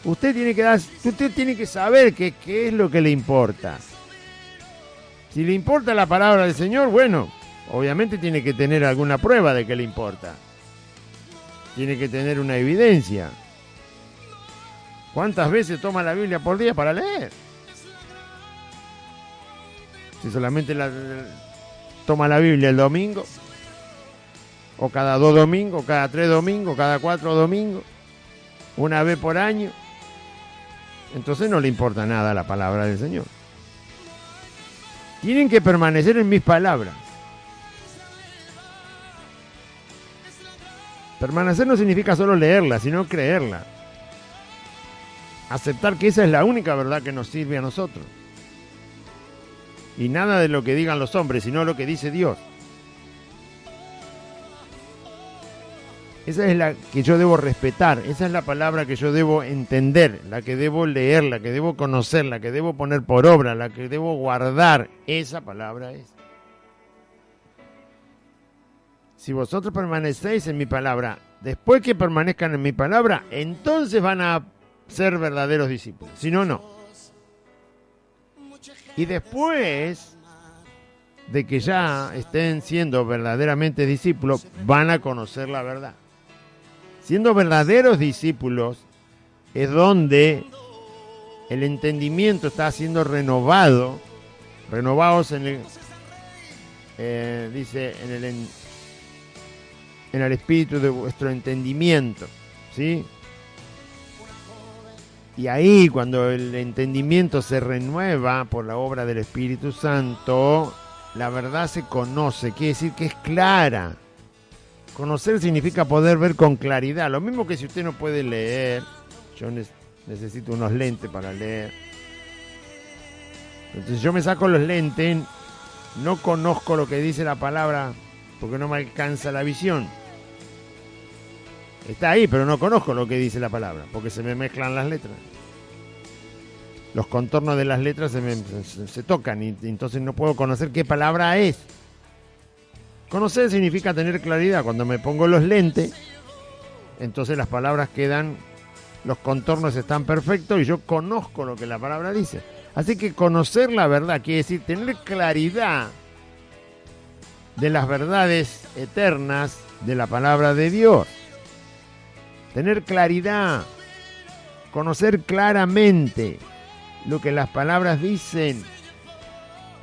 Usted tiene que saber qué es lo que le importa. Si le importa la palabra del Señor, bueno, obviamente tiene que tener alguna prueba de que le importa. Tiene que tener una evidencia. ¿Cuántas veces toma la Biblia por día para leer? Si solamente toma la Biblia el domingo, o cada 2 domingos, cada 3 domingos, cada 4 domingos, una vez por año, entonces no le importa nada la palabra del Señor. Tienen que permanecer en mis palabras. Permanecer no significa solo leerla, sino creerla. Aceptar que esa es la única verdad que nos sirve a nosotros. Y nada de lo que digan los hombres, sino lo que dice Dios. esa es la que yo debo respetar, esa es la palabra que yo debo entender, la que debo leer, la que debo conocer, la que debo poner por obra, la que debo guardar. Esa palabra es. Si vosotros permanecéis en mi palabra, después que permanezcan en mi palabra, entonces van a ser verdaderos discípulos. Si no, no. Y después de que ya estén siendo verdaderamente discípulos, van a conocer la verdad. Siendo verdaderos discípulos es donde el entendimiento está siendo renovado, renovados en el, dice, en el espíritu de vuestro entendimiento, ¿sí? Y ahí, cuando el entendimiento se renueva por la obra del Espíritu Santo, la verdad se conoce, quiere decir que es clara. Conocer significa poder ver con claridad. Lo mismo que si usted no puede leer, yo necesito unos lentes para leer. Entonces yo me saco los lentes, no conozco lo que dice la palabra porque no me alcanza la visión. Está ahí, pero no conozco lo que dice la palabra, porque se me mezclan las letras. Los contornos de las letras se tocan y entonces no puedo conocer qué palabra es. Conocer significa tener claridad. Cuando me pongo los lentes, entonces las palabras quedan, los contornos están perfectos y yo conozco lo que la palabra dice. Así que conocer la verdad quiere decir tener claridad de las verdades eternas de la palabra de Dios. Tener claridad, conocer claramente lo que las palabras dicen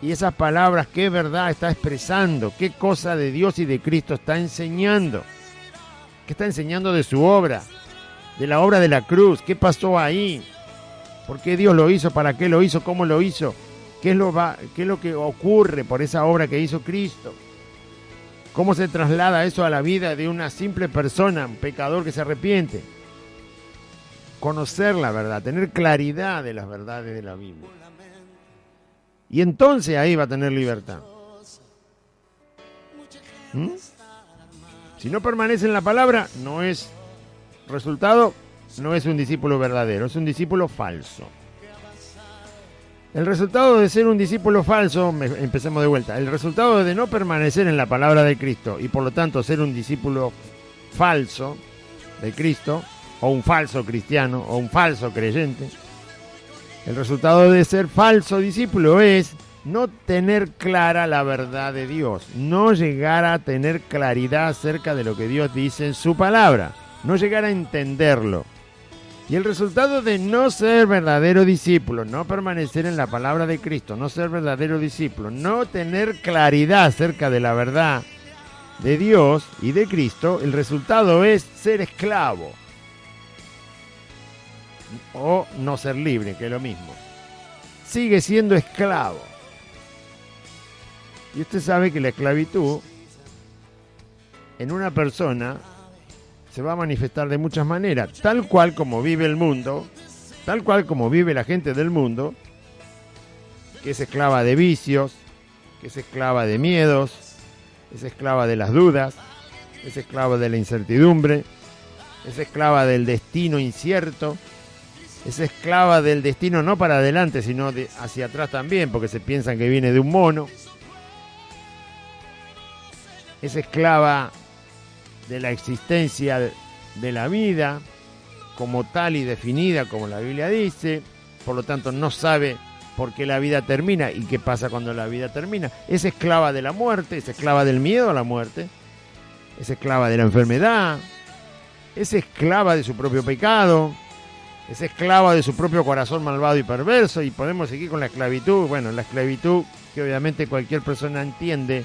y esas palabras qué verdad está expresando, qué cosa de Dios y de Cristo está enseñando, qué está enseñando de su obra, de la obra de la cruz, qué pasó ahí, por qué Dios lo hizo, para qué lo hizo, cómo lo hizo, qué es lo que ocurre por esa obra que hizo Cristo. ¿Cómo se traslada eso a la vida de una simple persona, un pecador que se arrepiente? Conocer la verdad, tener claridad de las verdades de la Biblia. Y entonces ahí va a tener libertad. Si no permanece en la palabra, no es resultado, no es un discípulo verdadero, es un discípulo falso. El resultado de ser un discípulo falso, empecemos de vuelta, el resultado de no permanecer en la palabra de Cristo y por lo tanto ser un discípulo falso de Cristo, o un falso cristiano, o un falso creyente, el resultado de ser falso discípulo es no tener clara la verdad de Dios, no llegar a tener claridad acerca de lo que Dios dice en su palabra, no llegar a entenderlo. Y el resultado de no ser verdadero discípulo, no permanecer en la palabra de Cristo, no ser verdadero discípulo, no tener claridad acerca de la verdad de Dios y de Cristo, el resultado es ser esclavo. O no ser libre, que es lo mismo. Sigue siendo esclavo. Y usted sabe que la esclavitud en una persona se va a manifestar de muchas maneras, tal cual como vive el mundo, tal cual como vive la gente del mundo, que es esclava de vicios, que es esclava de miedos, es esclava de las dudas, es esclava de la incertidumbre, es esclava del destino incierto, es esclava del destino no para adelante, sino hacia atrás también, porque se piensan que viene de un mono, es esclava de la existencia de la vida como tal y definida como la Biblia dice, por lo tanto no sabe por qué la vida termina y qué pasa cuando la vida termina. Es esclava de la muerte, es esclava del miedo a la muerte, es esclava de la enfermedad, es esclava de su propio pecado, es esclava de su propio corazón malvado y perverso, y podemos seguir con la esclavitud. Bueno, la esclavitud que obviamente cualquier persona entiende,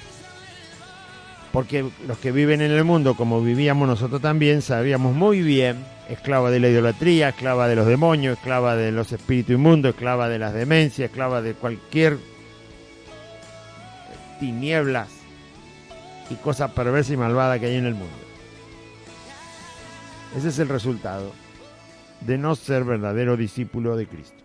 porque los que viven en el mundo, como vivíamos nosotros también, sabíamos muy bien, esclava de la idolatría, esclava de los demonios, esclava de los espíritus inmundos, esclava de las demencias, esclava de cualquier tinieblas y cosa perversa y malvada que hay en el mundo. Ese es el resultado de no ser verdadero discípulo de Cristo.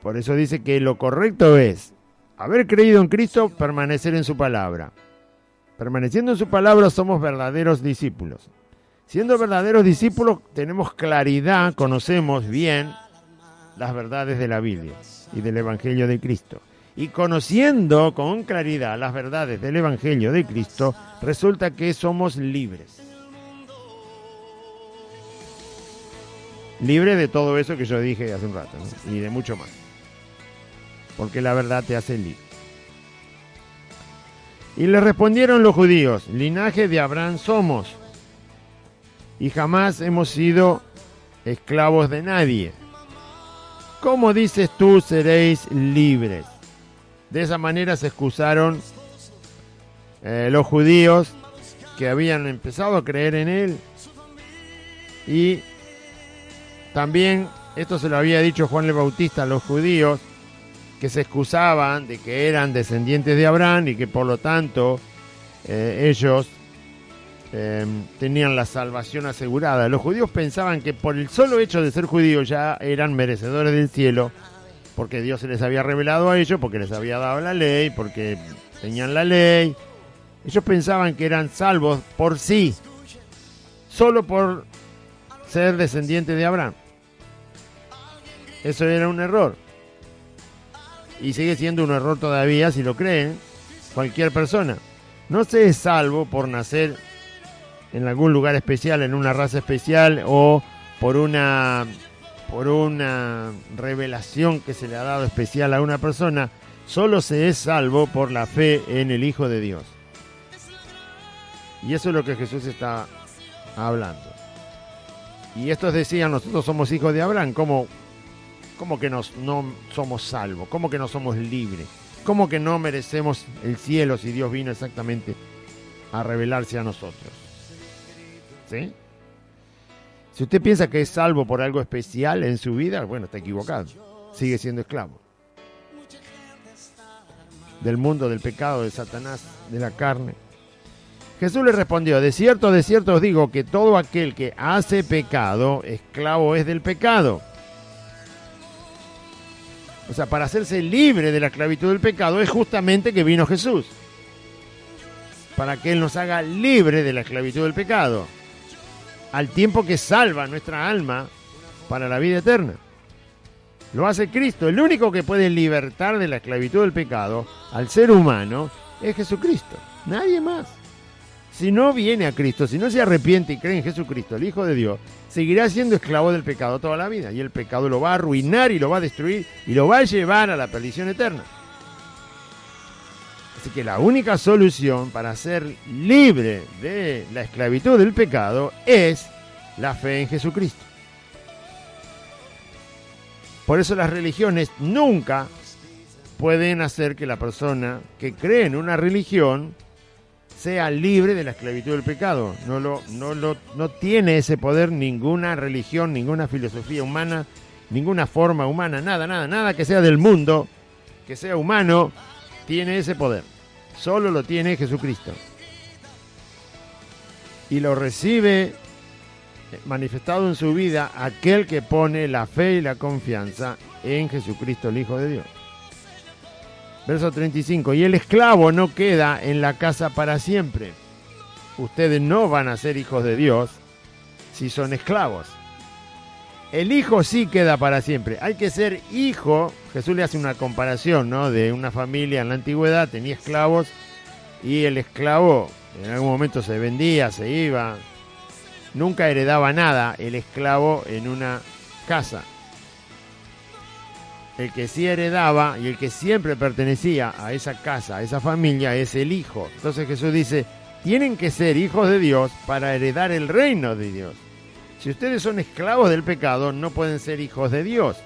Por eso dice que lo correcto es haber creído en Cristo, permanecer en su palabra. Permaneciendo en su palabra somos verdaderos discípulos. Siendo verdaderos discípulos tenemos claridad, conocemos bien las verdades de la Biblia y del Evangelio de Cristo. Y conociendo con claridad las verdades del Evangelio de Cristo, resulta que somos libres. Libre de todo eso que yo dije hace un rato, ¿no? Y de mucho más. Porque la verdad te hace libre. Y le respondieron los judíos: linaje de Abraham somos, y jamás hemos sido esclavos de nadie. ¿Cómo dices tú seréis libres? De esa manera se excusaron los judíos que habían empezado a creer en él. Y también esto se lo había dicho Juan el Bautista a los judíos, que se excusaban de que eran descendientes de Abraham y que por lo tanto ellos tenían la salvación asegurada. Los judíos pensaban que por el solo hecho de ser judíos ya eran merecedores del cielo, porque Dios se les había revelado a ellos, porque les había dado la ley, porque tenían la ley. Ellos pensaban que eran salvos por sí, solo por ser descendientes de Abraham. Eso era un error. Y sigue siendo un error todavía si lo creen cualquier persona. No se es salvo por nacer en algún lugar especial, en una raza especial, o por una revelación que se le ha dado especial a una persona. Solo se es salvo por la fe en el Hijo de Dios. Y eso es lo que Jesús está hablando. Y estos decían: nosotros somos hijos de Abraham. ¿Cómo que no somos salvos? ¿Cómo que no somos libres? ¿Cómo que no merecemos el cielo si Dios vino exactamente a revelarse a nosotros? ¿Sí? Si usted piensa que es salvo por algo especial en su vida, bueno, está equivocado. Sigue siendo esclavo del mundo, del pecado, de Satanás, de la carne. Jesús le respondió: de cierto os digo que todo aquel que hace pecado, esclavo es del pecado. O sea, para hacerse libre de la esclavitud del pecado es justamente que vino Jesús. Para que Él nos haga libre de la esclavitud del pecado. Al tiempo que salva nuestra alma para la vida eterna. Lo hace Cristo. El único que puede libertar de la esclavitud del pecado al ser humano es Jesucristo. Nadie más. Si no viene a Cristo, si no se arrepiente y cree en Jesucristo, el Hijo de Dios, seguirá siendo esclavo del pecado toda la vida. Y el pecado lo va a arruinar y lo va a destruir y lo va a llevar a la perdición eterna. Así que la única solución para ser libre de la esclavitud del pecado es la fe en Jesucristo. Por eso las religiones nunca pueden hacer que la persona que cree en una religión sea libre de la esclavitud del pecado. No tiene ese poder ninguna religión, ninguna filosofía humana, ninguna forma humana, nada que sea del mundo, que sea humano, tiene ese poder. Solo lo tiene Jesucristo. Y lo recibe manifestado en su vida aquel que pone la fe y la confianza en Jesucristo, el Hijo de Dios. Verso 35. Y el esclavo no queda en la casa para siempre. Ustedes no van a ser hijos de Dios si son esclavos. El hijo sí queda para siempre. Hay que ser hijo. Jesús le hace una comparación, ¿no? De una familia en la antigüedad, tenía esclavos, y el esclavo en algún momento se vendía, se iba. Nunca heredaba nada el esclavo en una casa. El que sí heredaba y el que siempre pertenecía a esa casa, a esa familia, es el hijo. Entonces Jesús dice: tienen que ser hijos de Dios para heredar el reino de Dios. Si ustedes son esclavos del pecado, no pueden ser hijos de Dios.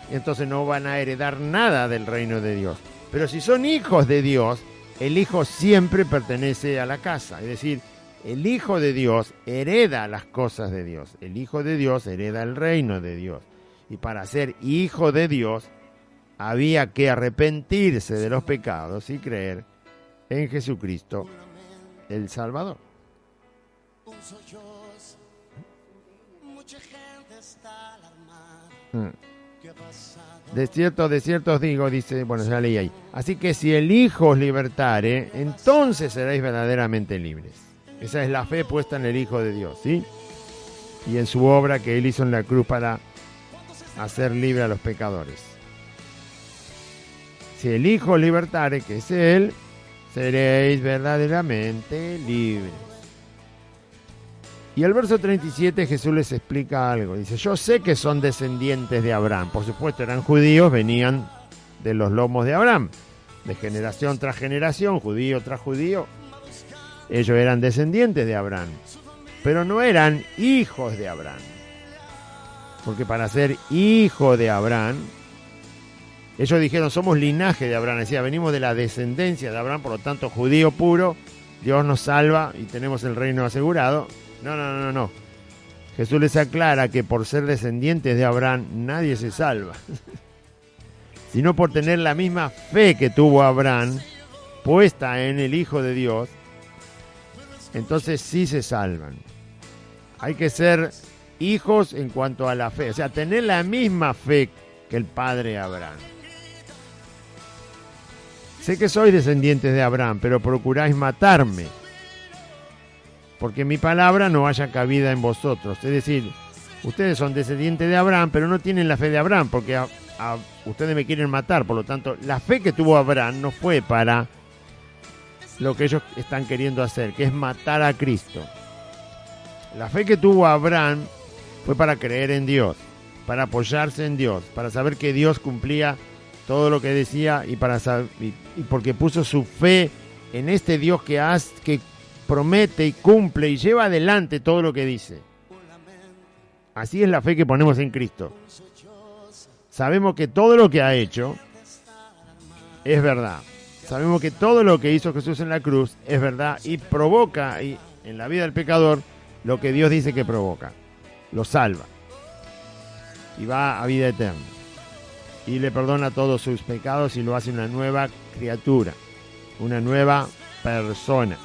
Entonces no van a heredar nada del reino de Dios. Pero si son hijos de Dios, el hijo siempre pertenece a la casa. Es decir, el Hijo de Dios hereda las cosas de Dios. El Hijo de Dios hereda el reino de Dios. Y para ser hijo de Dios había que arrepentirse de los pecados y creer en Jesucristo, el Salvador. De cierto os digo, dice, bueno, ya leí ahí. Así que si el Hijo os libertare, entonces seréis verdaderamente libres. Esa es la fe puesta en el Hijo de Dios, ¿sí? Y en su obra que Él hizo en la cruz para hacer libre a los pecadores. Si el Hijo os libertare, que es Él, seréis verdaderamente libres. Y al verso 37 Jesús les explica algo. Dice, yo sé que son descendientes de Abraham. Por supuesto, eran judíos, venían de los lomos de Abraham. De generación tras generación, judío tras judío. Ellos eran descendientes de Abraham. Pero no eran hijos de Abraham. Porque para ser hijo de Abraham, ellos dijeron, somos linaje de Abraham. Decía, venimos de la descendencia de Abraham, por lo tanto, judío puro. Dios nos salva y tenemos el reino asegurado. No. Jesús les aclara que por ser descendientes de Abraham nadie se salva, sino por tener la misma fe que tuvo Abraham puesta en el Hijo de Dios, entonces sí se salvan. Hay que ser hijos en cuanto a la fe, o sea, tener la misma fe que el padre Abraham. Sé que sois descendientes de Abraham, pero procuráis matarme, porque mi palabra no haya cabida en vosotros. Es decir, ustedes son descendientes de Abraham, pero no tienen la fe de Abraham, porque ustedes me quieren matar. Por lo tanto, la fe que tuvo Abraham no fue para lo que ellos están queriendo hacer, que es matar a Cristo. La fe que tuvo Abraham fue para creer en Dios, para apoyarse en Dios, para saber que Dios cumplía todo lo que decía y porque puso su fe en este Dios que promete y cumple y lleva adelante todo lo que dice. Así es la fe que ponemos en Cristo. Sabemos que todo lo que ha hecho es verdad. Sabemos que todo lo que hizo Jesús en la cruz es verdad y provoca en la vida del pecador lo que Dios dice que provoca. Lo salva y va a vida eterna y le perdona todos sus pecados y lo hace una nueva criatura, una nueva persona.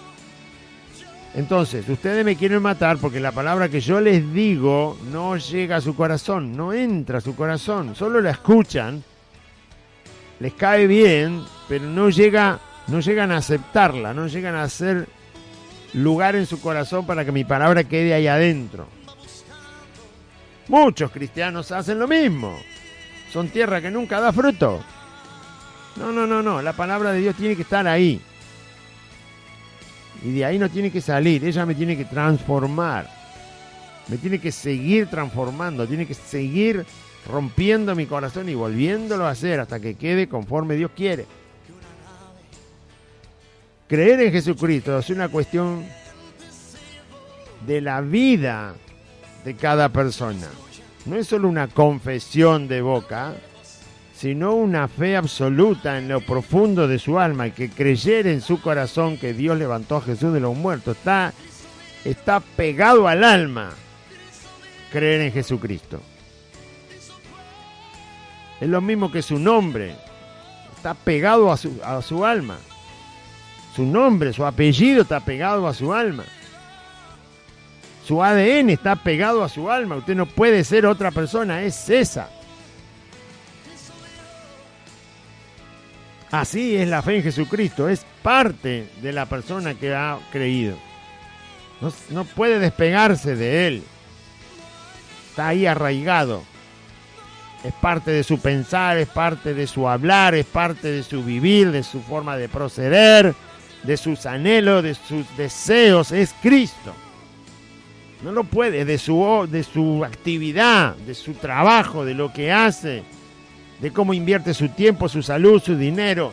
Entonces, ustedes me quieren matar porque la palabra que yo les digo no llega a su corazón, no entra a su corazón, solo la escuchan, les cae bien, pero no llegan a aceptarla, no llegan a hacer lugar en su corazón para que mi palabra quede ahí adentro. Muchos cristianos hacen lo mismo, son tierra que nunca da fruto. No, la palabra de Dios tiene que estar ahí. Y de ahí no tiene que salir, ella me tiene que transformar, me tiene que seguir transformando, tiene que seguir rompiendo mi corazón y volviéndolo a hacer hasta que quede conforme Dios quiere. Creer en Jesucristo es una cuestión de la vida de cada persona. No es solo una confesión de boca, sino una fe absoluta en lo profundo de su alma, y que creyera en su corazón que Dios levantó a Jesús de los muertos. Está pegado al alma creer en Jesucristo. Es lo mismo que su nombre, está pegado a su alma. Su nombre, su apellido está pegado a su alma. Su ADN está pegado a su alma. Usted no puede ser otra persona, es esa. Así es la fe en Jesucristo, es parte de la persona que ha creído. No puede despegarse de Él. Está ahí arraigado. Es parte de su pensar, es parte de su hablar, es parte de su vivir, de su forma de proceder, de sus anhelos, de sus deseos. Es Cristo. No lo puede, de su actividad, de su trabajo, de lo que hace, de cómo invierte su tiempo, su salud, su dinero,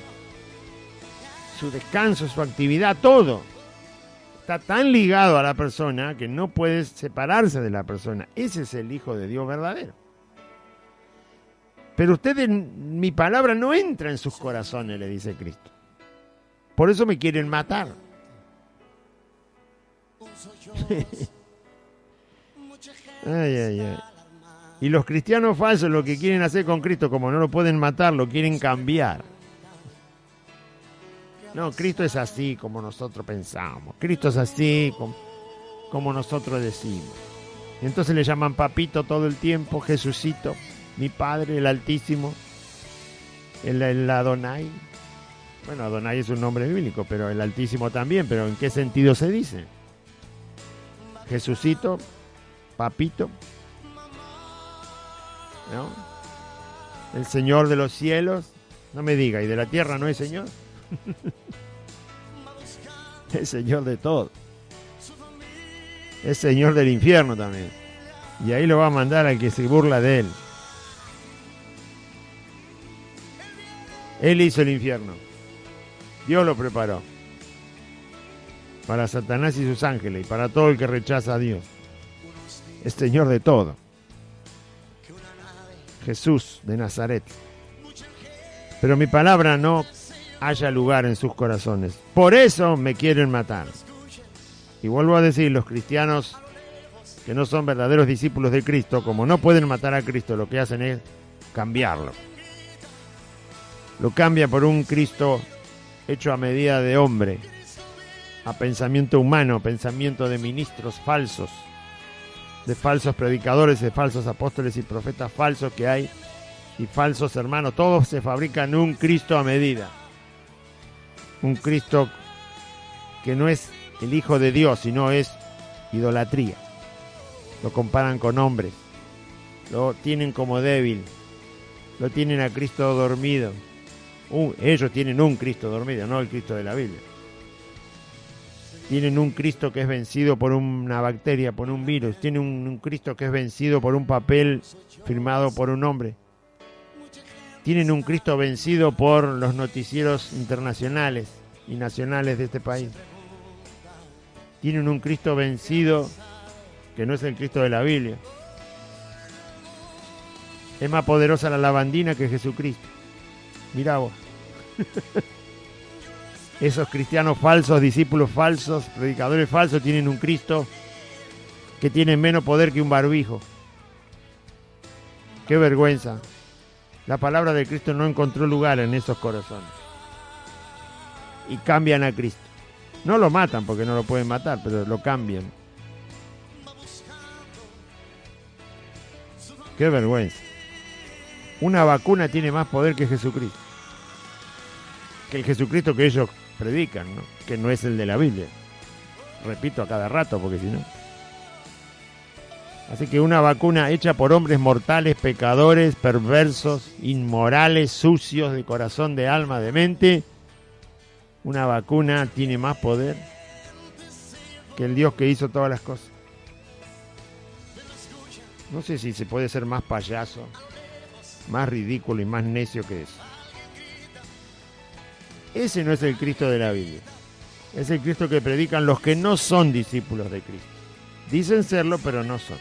su descanso, su actividad, todo. Está tan ligado a la persona que no puede separarse de la persona. Ese es el Hijo de Dios verdadero. Pero ustedes, mi palabra no entra en sus corazones, le dice Cristo. Por eso me quieren matar. Ay. Y los cristianos falsos lo que quieren hacer con Cristo, como no lo pueden matar, lo quieren cambiar. No, Cristo es así como nosotros pensamos. Cristo es así como nosotros decimos. Y entonces le llaman papito todo el tiempo, Jesucito. mi Padre, el Altísimo, el Adonai. Bueno, Adonai es un nombre bíblico, pero el Altísimo también, pero ¿en qué sentido se dice? Jesucito, Papito, ¿no? El Señor de los cielos, no me diga, ¿y de la tierra no es Señor? Es Señor de todo. Es Señor del infierno también. Y ahí lo va a mandar al que se burla de él. Él hizo el infierno. Dios lo preparó. Para Satanás y sus ángeles y para todo el que rechaza a Dios. Es Señor de todo. Jesús de Nazaret. Pero mi palabra no haya lugar en sus corazones. Por eso me quieren matar. Y vuelvo a decir, los cristianos que no son verdaderos discípulos de Cristo, como no pueden matar a Cristo, lo que hacen es cambiarlo. Lo cambia por un Cristo hecho a medida de hombre, a pensamiento humano, pensamiento de ministros falsos, de falsos predicadores, de falsos apóstoles y profetas falsos que hay, y falsos hermanos. Todos se fabrican un Cristo a medida. Un Cristo que no es el Hijo de Dios, sino es idolatría. Lo comparan con hombres, lo tienen como débil, lo tienen a Cristo dormido. Ellos tienen un Cristo dormido, no el Cristo de la Biblia. Tienen un Cristo que es vencido por una bacteria, por un virus. Tienen un Cristo que es vencido por un papel firmado por un hombre. Tienen un Cristo vencido por los noticieros internacionales y nacionales de este país. Tienen un Cristo vencido que no es el Cristo de la Biblia. Es más poderosa la lavandina que Jesucristo. Mirá vos. Esos cristianos falsos, discípulos falsos, predicadores falsos, tienen un Cristo que tiene menos poder que un barbijo. Qué vergüenza. La palabra de Cristo no encontró lugar en esos corazones. Y cambian a Cristo. No lo matan porque no lo pueden matar, pero lo cambian. Qué vergüenza. Una vacuna tiene más poder que Jesucristo. Que el Jesucristo que ellos predican, ¿no? Que no es el de la Biblia. Repito a cada rato porque si no. Así que una vacuna hecha por hombres mortales, pecadores, perversos, inmorales, sucios de corazón, de alma, de mente. Una vacuna tiene más poder que el Dios que hizo todas las cosas. No sé si se puede ser más payaso, más ridículo y más necio que eso. Ese no es el Cristo de la Biblia. Es el Cristo que predican los que no son discípulos de Cristo. Dicen serlo, pero no son.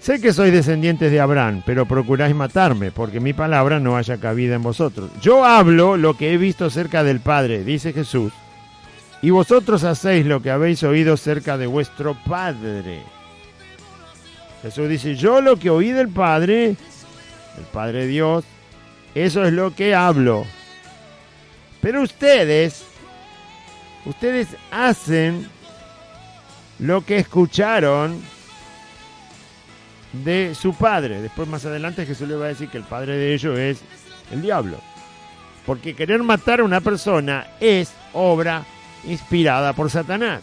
Sé que sois descendientes de Abraham, pero procuráis matarme, porque mi palabra no haya cabida en vosotros. Yo hablo lo que he visto cerca del Padre, dice Jesús, y vosotros hacéis lo que habéis oído cerca de vuestro Padre. Jesús dice, yo lo que oí del Padre, el Padre Dios, eso es lo que hablo. Pero ustedes hacen lo que escucharon de su padre. Después más adelante Jesús le va a decir que el padre de ellos es el diablo. Porque querer matar a una persona es obra inspirada por Satanás.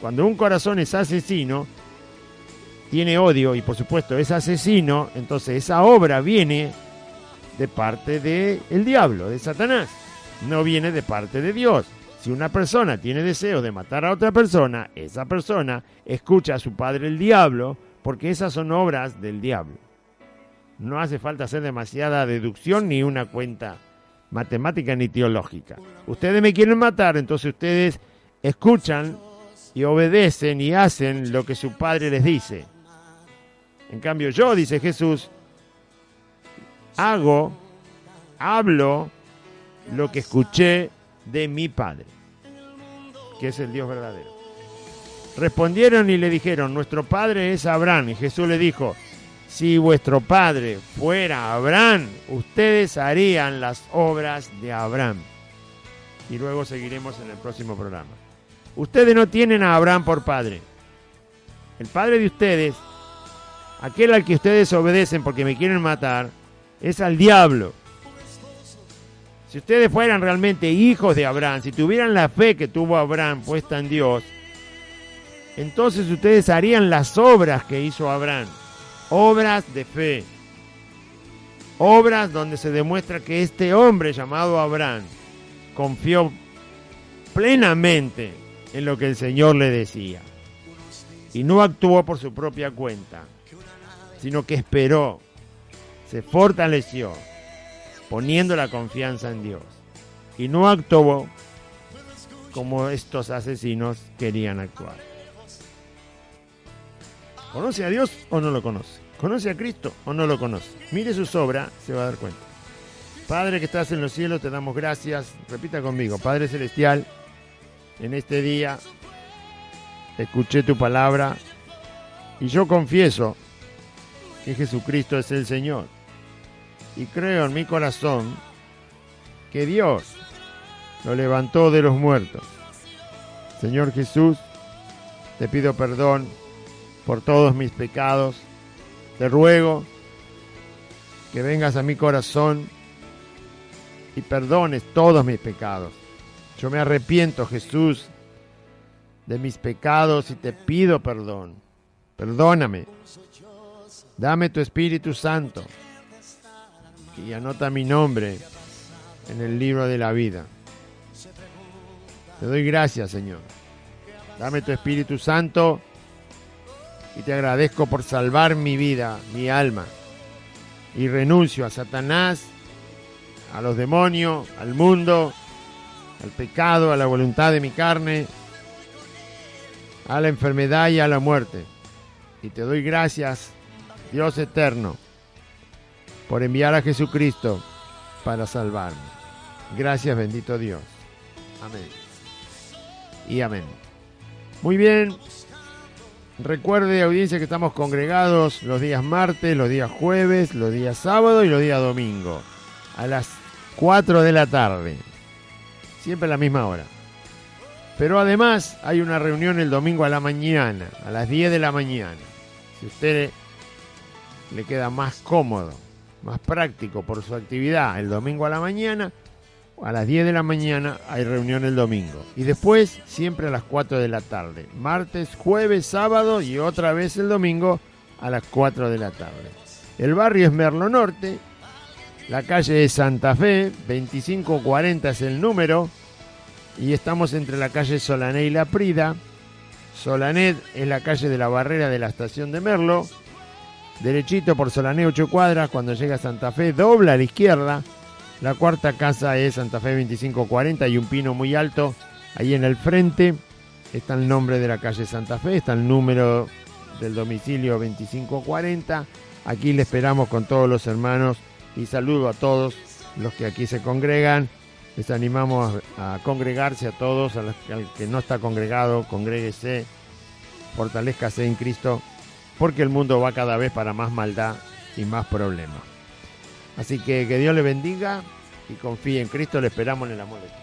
Cuando un corazón es asesino, tiene odio y por supuesto es asesino, entonces esa obra viene de parte del diablo, de Satanás. No viene de parte de Dios. Si una persona tiene deseo de matar a otra persona, esa persona escucha a su padre el diablo, porque esas son obras del diablo. No hace falta hacer demasiada deducción ni una cuenta matemática ni teológica. Ustedes me quieren matar, entonces ustedes escuchan y obedecen y hacen lo que su padre les dice. En cambio yo, dice Jesús, hablo lo que escuché de mi Padre, que es el Dios verdadero. Respondieron y le dijeron, nuestro padre es Abraham. Y Jesús le dijo, si vuestro padre fuera Abraham, ustedes harían las obras de Abraham. Y luego seguiremos en el próximo programa. Ustedes no tienen a Abraham por padre. El padre de ustedes aquel al que ustedes obedecen porque me quieren matar, es al diablo. Si ustedes fueran realmente hijos de Abraham, si tuvieran la fe que tuvo Abraham puesta en Dios, entonces ustedes harían las obras que hizo Abraham. Obras de fe. Obras donde se demuestra que este hombre llamado Abraham confió plenamente en lo que el Señor le decía. Y no actuó por su propia cuenta, sino que esperó, se fortaleció, poniendo la confianza en Dios. Y no actuó como estos asesinos querían actuar. ¿Conoce a Dios o no lo conoce? ¿Conoce a Cristo o no lo conoce? Mire sus obras, se va a dar cuenta. Padre que estás en los cielos, te damos gracias. Repita conmigo, Padre Celestial, en este día escuché tu palabra y yo confieso que Jesucristo es el Señor. Y creo en mi corazón que Dios lo levantó de los muertos. Señor Jesús, te pido perdón por todos mis pecados. Te ruego que vengas a mi corazón y perdones todos mis pecados. Yo me arrepiento, Jesús, de mis pecados y te pido perdón. Perdóname. Dame tu Espíritu Santo y anota mi nombre en el libro de la vida. Te doy gracias, Señor. Dame tu Espíritu Santo y te agradezco por salvar mi vida, mi alma. Y renuncio a Satanás, a los demonios, al mundo, al pecado, a la voluntad de mi carne, a la enfermedad y a la muerte. Y te doy gracias, Dios eterno, por enviar a Jesucristo para salvarme. Gracias, bendito Dios. Amén. Y amén. Muy bien. Recuerde, audiencia, que estamos congregados los días martes, los días jueves, los días sábado y los días domingo, a las 4 de la tarde. Siempre a la misma hora. Pero además hay una reunión el domingo a la mañana, a las 10 de la mañana. Si a usted le queda más cómodo, más práctico por su actividad el domingo a la mañana, a las 10 de la mañana hay reunión el domingo. Y después siempre a las 4 de la tarde. Martes, jueves, sábado y otra vez el domingo a las 4 de la tarde. El barrio es Merlo Norte. La calle es Santa Fe, 2540 es el número. Y estamos entre la calle Solané y La Prida. Solané es la calle de la barrera de la estación de Merlo. Derechito por Solané 8 cuadras. Cuando llega a Santa Fe, dobla a la izquierda. La cuarta casa es Santa Fe 2540 y un pino muy alto. Ahí en el frente está el nombre de la calle Santa Fe, está el número del domicilio 2540. Aquí le esperamos con todos los hermanos y saludo a todos los que aquí se congregan. Les animamos a congregarse a todos, al que no está congregado, congréguese, fortalézcase en Cristo, porque el mundo va cada vez para más maldad y más problemas. Así que Dios le bendiga y confíe en Cristo, le esperamos en el amor de Cristo.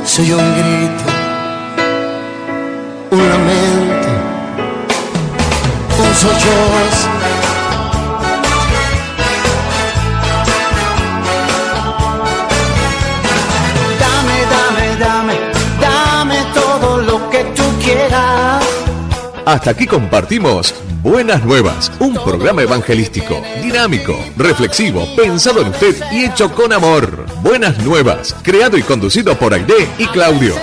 Soy un grito, un lamento, un sollozo. Dame todo lo que tú quieras.
Hasta aquí compartimos Buenas Nuevas, un programa evangelístico, dinámico, reflexivo, pensado en usted y hecho con amor. Buenas Nuevas, creado y conducido por Aide y Claudio.